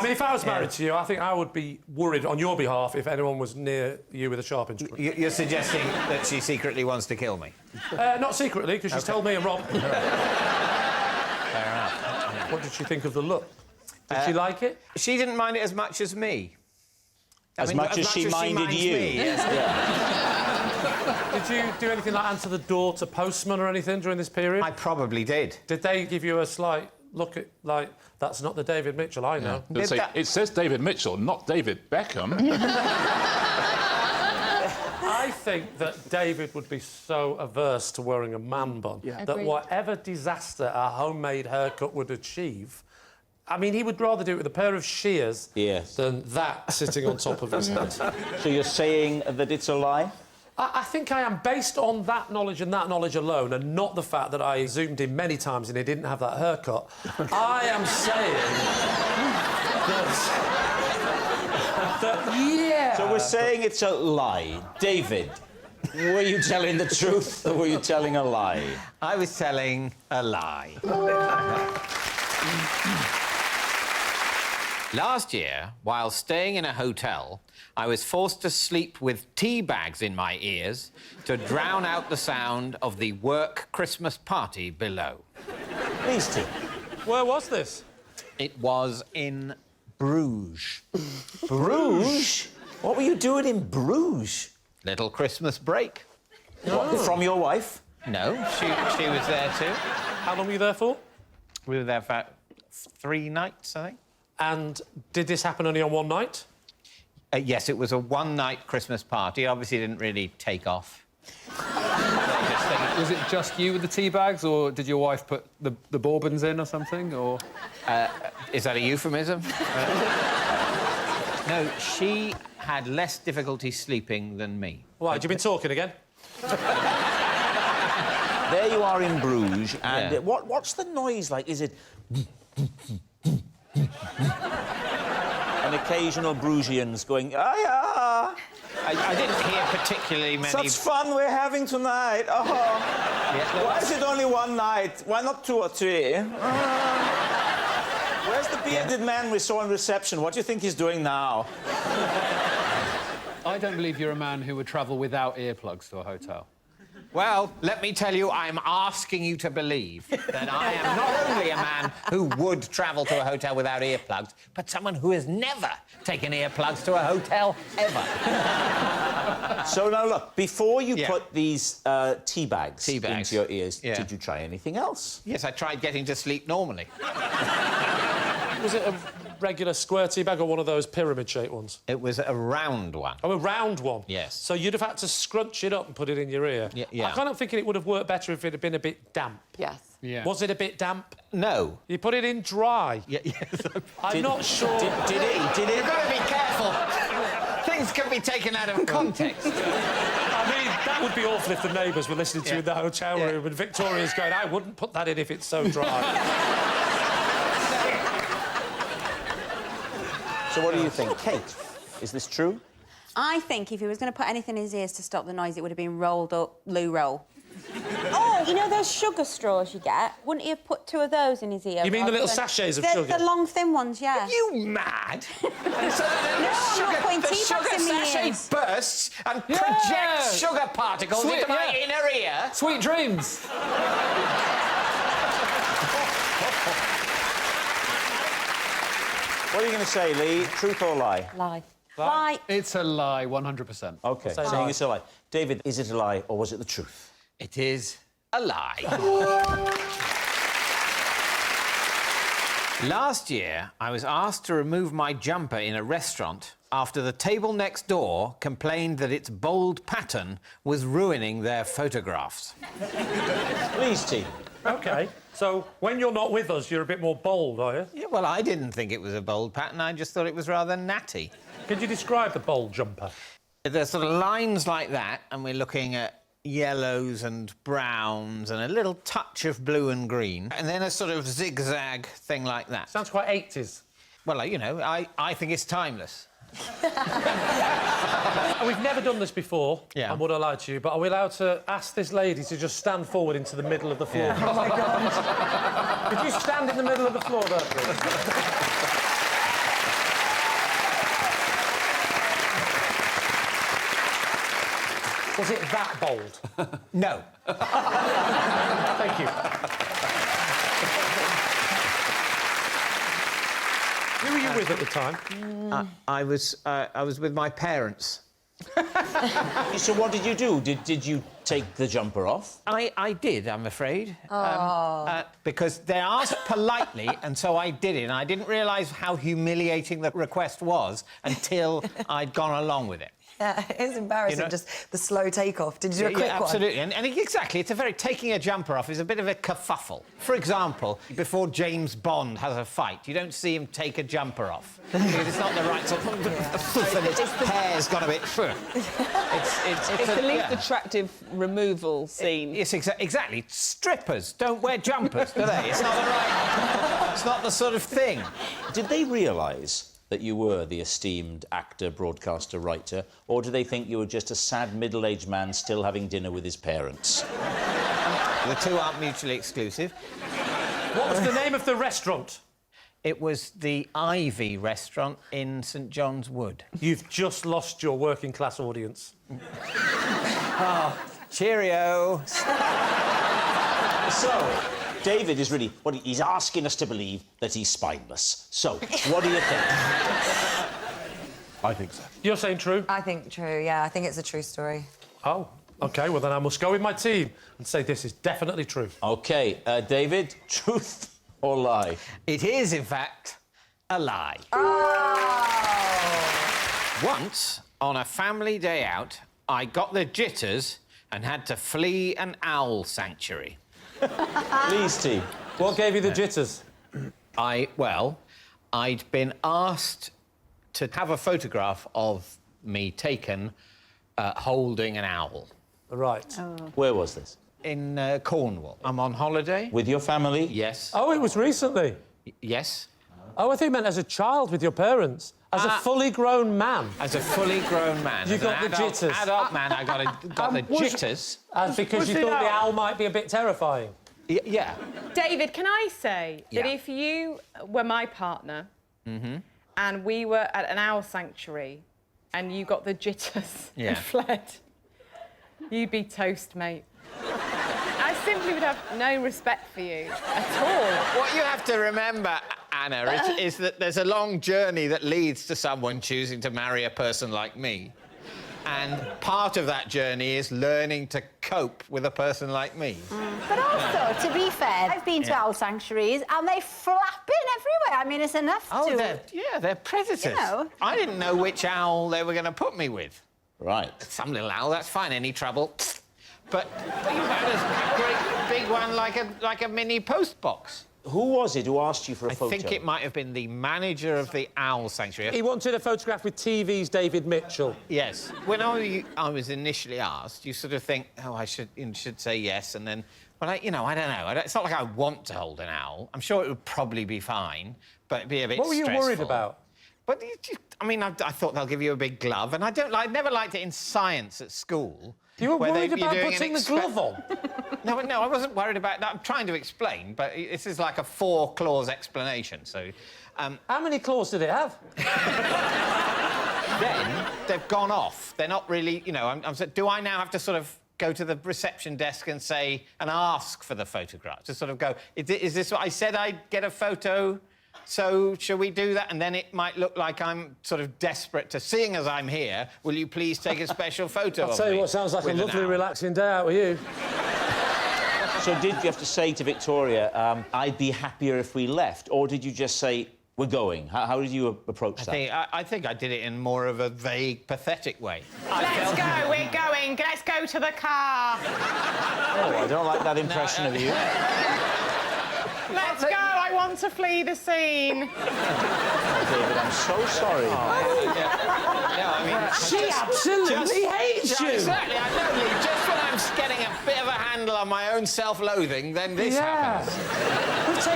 mean, if I was married to you, I think I would be worried on your behalf if anyone was near you with a sharp instrument. You're suggesting that she secretly wants to kill me? Not secretly, because she's told me and Rob. Fair enough. What did she think of the look? Did she like it? She didn't mind it as much as me. As much as she minded you? Yes. Did you do anything like answer the door to postman or anything during this period? I probably did. Did they give you a slight look at, like, that's not the David Mitchell I know? It says David Mitchell, not David Beckham. I think that David would be so averse to wearing a man bun that Agreed. whatever disaster a homemade haircut would achieve, I mean, he would rather do it with a pair of shears than that sitting on top of his head. So you're saying that it's a lie? I think I am, based on that knowledge and that knowledge alone, and not the fact that I zoomed in many times and he didn't have that haircut. I am saying that So we're saying it's a lie. David, were you telling the truth or were you telling a lie? I was telling a lie. Last year, while staying in a hotel, I was forced to sleep with tea bags in my ears to drown out the sound of the work Christmas party below. Please, Tim. Where was this? It was in Bruges. Bruges? What were you doing in Bruges? Little Christmas break. What, from your wife? No, she was there too. How long were you there for? We were there for 3 nights, I think. And did this happen only on one night? Yes, it was a one-night Christmas party. Obviously, it didn't really take off. Was it just you with the tea bags, or did your wife put the bourbons in or something, or...? Is that a euphemism? No, she had less difficulty sleeping than me. Why, had you been talking again? There you are in Bruges, and what's the noise like? Is it... An occasional Brugians going, ah, I didn't hear particularly many... Such fun we're having tonight. Oh. Why is it only one night? Why not 2 or 3? Where's the bearded man we saw in reception? What do you think he's doing now? I don't believe you're a man who would travel without earplugs to a hotel. Well, let me tell you, I'm asking you to believe that I am not only a man who would travel to a hotel without earplugs, but someone who has never taken earplugs to a hotel ever. So now, look, before you put these tea bags into your ears, did you try anything else? Yes, I tried getting to sleep normally. Was it a regular square tea bag or one of those pyramid-shaped ones? It was a round one. Oh, a round one? Yes. So you'd have had to scrunch it up and put it in your ear? Yeah. I kind of thinking it would have worked better if it had been a bit damp. Yes. Yeah. Was it a bit damp? No. You put it in dry? Yes. I'm not sure... Did it? You've got to be careful. Things can be taken out of context. I mean, that would be awful if the neighbours were listening to you in the hotel room and Victoria's going, I wouldn't put that in if it's so dry. So what do you think? Kate, is this true? I think if he was going to put anything in his ears to stop the noise, it would have been rolled up loo roll. Oh, you know those sugar straws you get? Wouldn't he have put 2 of those in his ear? You mean the little sachets of sugar? The long, thin ones, yeah. Are you mad? No, I'm not putting tea bags in my sachet ears. bursts and projects sugar particles into my inner ear. Sweet dreams. What are you going to say, Lee? Truth or lie? Lie. Lie. It's a lie, 100%. OK, saying it's a lie. David, is it a lie or was it the truth? It is a lie. Last year, I was asked to remove my jumper in a restaurant after the table next door complained that its bold pattern was ruining their photographs. Please, T. OK, so when you're not with us, you're a bit more bold, are you? Yeah, well, I didn't think it was a bold pattern. I just thought it was rather natty. Could you describe the bold jumper? There's sort of lines like that, and we're looking at yellows and browns and a little touch of blue and green, and then a sort of zigzag thing like that. Sounds quite 80s. Well, you know, I think it's timeless. We've never done this before, Yeah. I would have lied to you, but are we allowed to ask this lady to just stand forward into the middle of the floor? Yeah. Oh, my God. Could you stand in the middle of the floor there, please? Was it that bold? No. Thank you. Who were you with at the time? I was with my parents. So what did you do? Did you take the jumper off? I did, I'm afraid. Because they asked politely, and so I did it. And I didn't realise how humiliating the request was until I'd gone along with it. Yeah, it is embarrassing, You know? just the slow takeoff. Did you do a quick one? Absolutely. And exactly, it's a very... Taking a jumper off is a bit of a kerfuffle. For example, before James Bond has a fight, you don't see him take a jumper off. Because it's not the right sort of... and his hair's got a bit... It's the least attractive removal scene. Yes, exactly. Strippers don't wear jumpers, do they? It's not the right... It's not the sort of thing. Did they realise that you were the esteemed actor, broadcaster, writer, or do they think you were just a sad middle-aged man still having dinner with his parents? The two aren't mutually exclusive. What was the name of the restaurant? It was the Ivy restaurant in St John's Wood. You've just lost your working-class audience. Oh, cheerio. So, David is really... he's asking us to believe that he's spineless. So, what do you think? I think so. You're saying true? I think true, yeah. I think it's a true story. Oh, OK, well, then I must go with my team and say this is definitely true. OK, David, truth or lie? It is, in fact, a lie. Oh! Once, on a family day out, I got the jitters and had to flee an owl sanctuary. Please, T. What gave you the jitters? I'd been asked to have a photograph of me taken holding an owl. Right. Where was this? in Cornwall. I'm on holiday. With your family? Yes. Oh, it was recently? Yes. Oh, I think you meant as a child with your parents. As a fully grown man. As a fully grown man. You As got an the jitters. Adult man, I got the jitters. Because you thought the owl might be a bit terrifying. Yeah. David, can I say that Yeah. if you were my partner and we were at an owl sanctuary and you got the jitters Yeah. and fled, you'd be toast, mate. I simply would have no respect for you at all. What you have to remember, Anna, is that there's a long journey that leads to someone choosing to marry a person like me. And part of that journey is learning to cope with a person like me. But also, to be fair, I've been to owl sanctuaries and they flap in everywhere. I mean, it's enough to... they're predators. You know. I didn't know which owl they were going to put me with. Right. Some little owl, that's fine, any trouble. But you had a great big one like a mini post box. Who was it who asked you for a photo? I think it might have been the manager of the owl sanctuary. He wanted a photograph with TV's David Mitchell. Yes. When I was initially asked, you sort of think, oh, I should say yes, and then, well, I don't know. It's not like I want to hold an owl. I'm sure it would probably be fine, but it'd be a bit What were you stressful. worried about? But I mean, I thought they'll give you a big glove, and I never liked it in science at school. You were where worried you're about doing putting the glove on? No, I wasn't worried about that. I'm trying to explain, but this is like a 4-clause explanation, so... How many claws did it have? Then they've gone off. They're not really, do I now have to sort of go to the reception desk and say, and ask for the photograph? To sort of go, is this what I said I'd get a photo? So, shall we do that? And then it might look like I'm sort of desperate to, seeing as I'm here, will you please take a special photo of me? I'll tell you what, sounds like a with an lovely, owl? relaxing day out with you. So did you have to say to Victoria, I'd be happier if we left, or did you just say, we're going? How did you approach that? I think I did it in more of a vague, pathetic way. Let's go, we're going. Let's go to the car. Oh, I don't like that impression of you. Let's go, I want to flee the scene. Oh, David, I'm so sorry. She absolutely hates you. Exactly, I know, Lee. Just when I'm getting a bit of a handle on my own self-loathing, then this happens.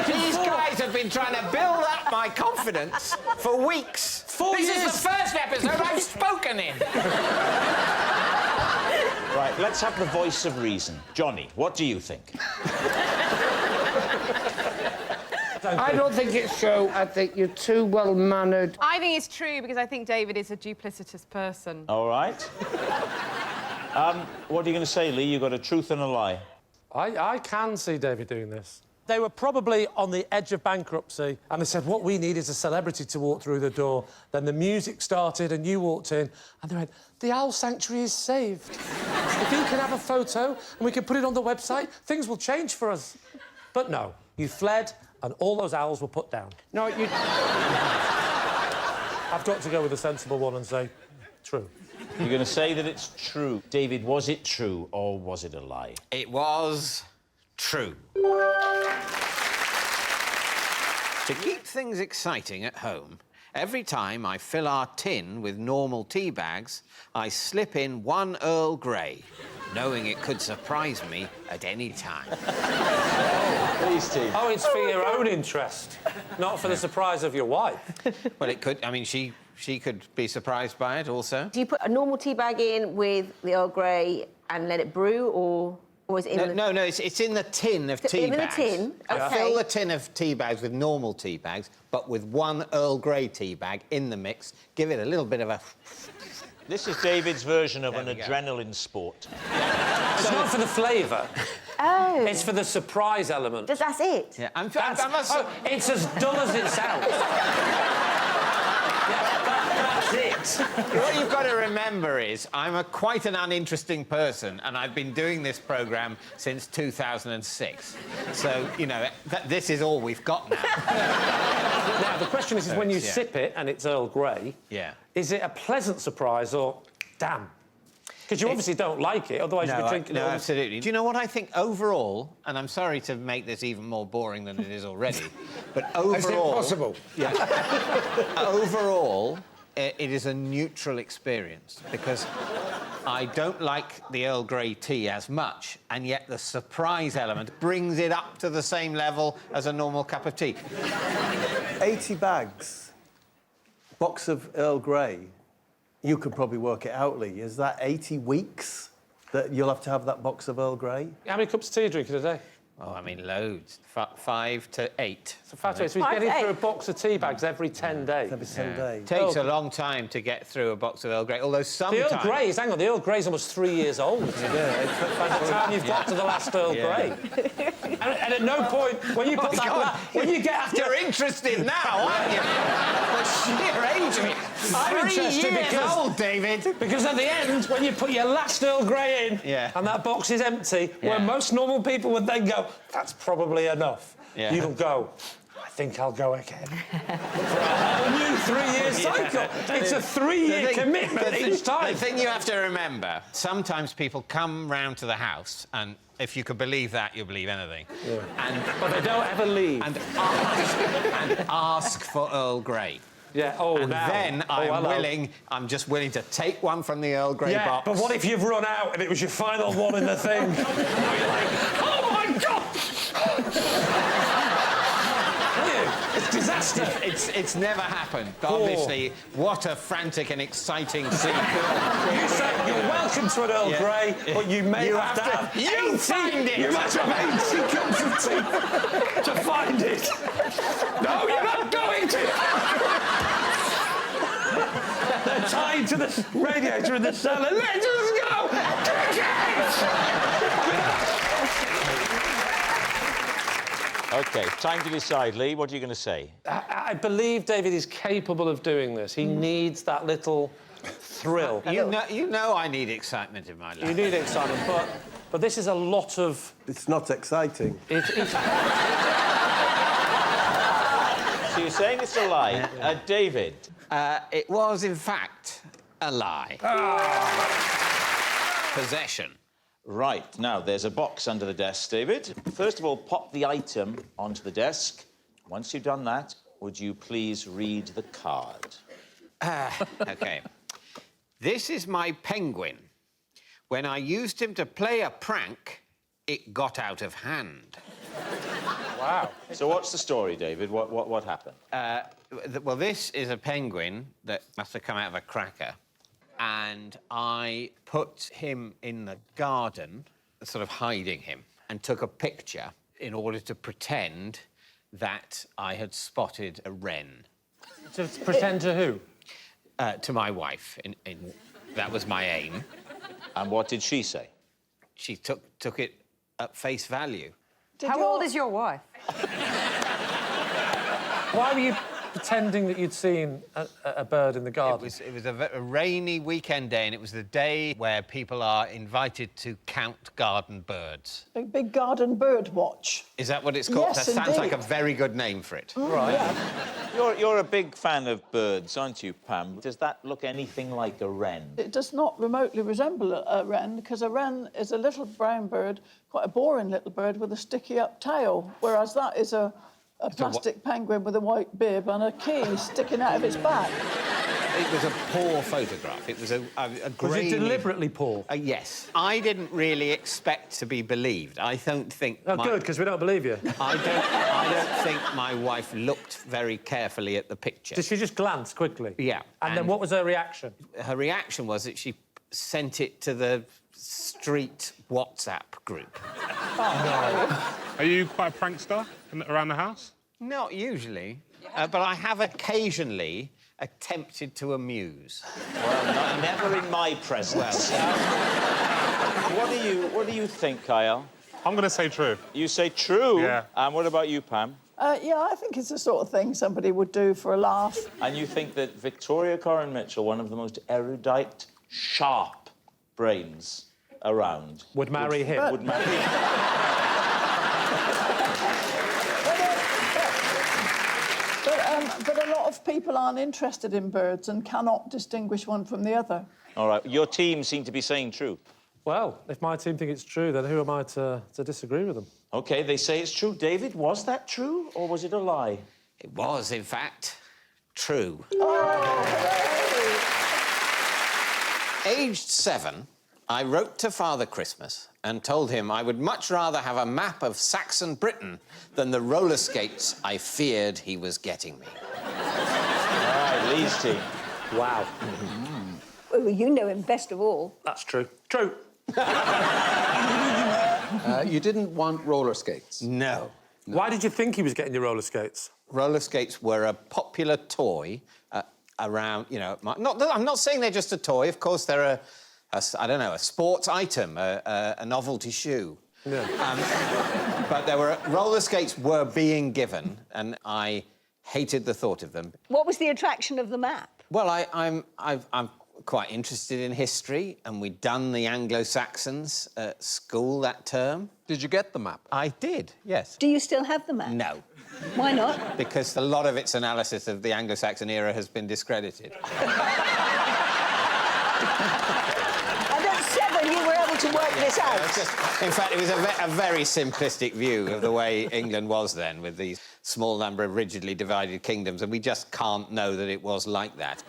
These guys have been trying to build up my confidence for weeks. 4 years. This is the first episode I've spoken in. Right, let's have the voice of reason. Johnny, what do you think? I don't think it's true. I think you're too well-mannered. I think it's true because I think David is a duplicitous person. All right. What are you going to say, Lee? You got a truth and a lie. I can see David doing this. They were probably on the edge of bankruptcy, and they said, what we need is a celebrity to walk through the door. Then the music started, and you walked in, and they went, the owl sanctuary is saved. If you can have a photo, and we can put it on the website, things will change for us. But no, you fled, and all those owls were put down. No, you... I've got to go with a sensible one and say, true. You're going to say that it's true. David, was it true, or was it a lie? It was true. To keep things exciting at home, every time I fill our tin with normal tea bags, I slip in one Earl Grey, knowing it could surprise me at any time. Please, Steve. Oh, it's for your own interest, not for the surprise of your wife. Well, it could. I mean, she could be surprised by it also. Do you put a normal tea bag in with the Earl Grey and let it brew, or is it in No, it's in the tin of tea bags. In the tin? I OK. fill the tin of tea bags with normal tea bags, but with one Earl Grey tea bag in the mix. Give it a little bit of a... This is David's version of an adrenaline sport. It's not for the flavour. Oh. It's for the surprise element. That's it? Yeah, it's as dull as it sounds. That's it. What you've got to remember is I'm quite an uninteresting person, and I've been doing this programme since 2006. So, this is all we've got now. Now, the question is when you sip it and it's Earl Grey, is it a pleasant surprise or, damn? Because you obviously don't like it, otherwise you'd be drinking it all. No, absolutely. Do you know what I think overall, and I'm sorry to make this even more boring than it is already, but overall... Is it possible? Yeah. Overall, it is a neutral experience, because I don't like the Earl Grey tea as much, and yet the surprise element brings it up to the same level as a normal cup of tea. 80 bags, box of Earl Grey. You could probably work it out, Lee. Is that 80 weeks that you'll have to have that box of Earl Grey? How many cups of tea are you drinking a day? Oh, I mean, loads. 5 to 8. So 5 to 8. So he's getting through a box of tea bags every 10 days. Every 10 days. Takes a long time to get through a box of Earl Grey, although sometimes... The Earl Grey's, hang on, the Earl Grey's almost 3 years old. By the time you've got to the last Earl Grey. And at no point, when you put when you get after... You're interested now, aren't you? The sheer age of it. I'm interested because... old, David. Because at the end, when you put your last Earl Grey in, and that box is empty, where most normal people would then go, that's probably enough. You'll go, I think I'll go again. For a whole new 3-year cycle. It's a 3-year commitment each time. The thing you have to remember, sometimes people come round to the house and if you could believe that, you'll believe anything. But they don't ever leave. And ask for Earl Grey. Yeah, and then I'm just willing to take one from the Earl Grey box. But what if you've run out and it was your final one in the thing? And you're like, oh my God! It's disaster. It's never happened. But obviously, what a frantic and exciting scene. You say you're welcome to an Earl Grey, but you may have to have 80. Find it. You must have 80 cups of tea to find it. No, you're not going to. They're tied to the radiator in the cellar. Let us go! OK, time to decide. Lee, what are you going to say? I believe David is capable of doing this. He needs that little thrill. You know I need excitement in my life. You need excitement, but this is a lot of... It's not exciting. So you're saying it's a lie. David? It was, in fact, a lie. Possession. Right, now, there's a box under the desk, David. First of all, pop the item onto the desk. Once you've done that, would you please read the card? OK. This is my penguin. When I used him to play a prank, it got out of hand. Wow. So what's the story, David? What happened? Well, this is a penguin that must have come out of a cracker. And I put him in the garden, sort of hiding him, and took a picture in order to pretend that I had spotted a wren. To pretend to who? To my wife. That was my aim. And what did she say? She took it at face value. How old is your wife? Why were you pretending that you'd seen a bird in the garden? It was a rainy weekend day, and it was the day where people are invited to count garden birds. A big garden bird watch. Is that what it's called? Yes, that sounds indeed. like a very good name for it. Right. Yeah. You're a big fan of birds, aren't you, Pam? Does that look anything like a wren? It does not remotely resemble a wren, because a wren is a little brown bird, quite a boring little bird with a sticky-up tail, whereas that is a plastic penguin with a white bib and a key sticking out of its back. It was a poor photograph. It was a grainy... Was it deliberately poor? Yes. I didn't really expect to be believed. I don't think... Oh, good, because we don't believe you. I don't think my wife looked very carefully at the picture. Did she just glance quickly? Yeah. And then what was her reaction? Her reaction was that she sent it to the street WhatsApp group. Are you quite a prankster around the house? Not usually, but I have occasionally attempted to amuse. Well, never in my presence. What do you think, Kyle? I'm going to say true. You say true? Yeah. And what about you, Pam? Yeah, I think it's the sort of thing somebody would do for a laugh. And you think that Victoria Corrin-Mitchell, one of the most erudite, sharp brains around... Would marry him? Would marry him. But a lot of people aren't interested in birds and cannot distinguish one from the other. All right, your team seem to be saying true. Well, if my team think it's true, then who am I to disagree with them? OK, they say it's true. David, was that true, or was it a lie? It was, in fact, true. Oh, Aged 7, I wrote to Father Christmas and told him I would much rather have a map of Saxon Britain than the roller skates I feared he was getting me. All right, Lee's team. Wow. Well, you know him best of all. That's true. True. You didn't want roller skates? No. Why did you think he was getting your roller skates? Roller skates were a popular toy around, you know... I'm not saying they're just a toy. Of course, they're I don't know, a sports item, a novelty shoe. Yeah. But roller skates were being given, and I hated the thought of them. What was the attraction of the map? Well, I'm quite interested in history, and we'd done the Anglo-Saxons at school that term. Did you get the map? I did, yes. Do you still have the map? No. Why not? Because a lot of its analysis of the Anglo-Saxon era has been discredited. And at 7, you were able to work this out. In fact, it was a very simplistic view of the way England was then, with these small number of rigidly divided kingdoms, and we just can't know that it was like that.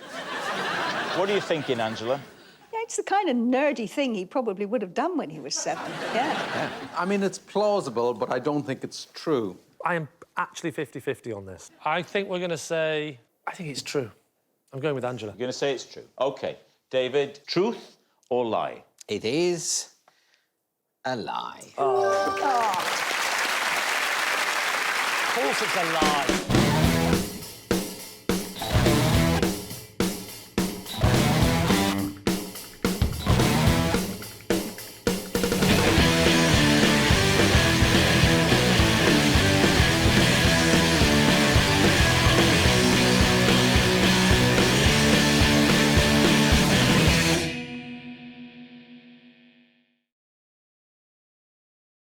What are you thinking, Angela? Yeah, it's the kind of nerdy thing he probably would have done when he was 7, yeah. I mean, it's plausible, but I don't think it's true. I am actually 50-50 on this. I think we're going to say... I think it's true. I'm going with Angela. You're going to say it's true. OK. David, truth or lie? It is a lie. Of course it's a lie.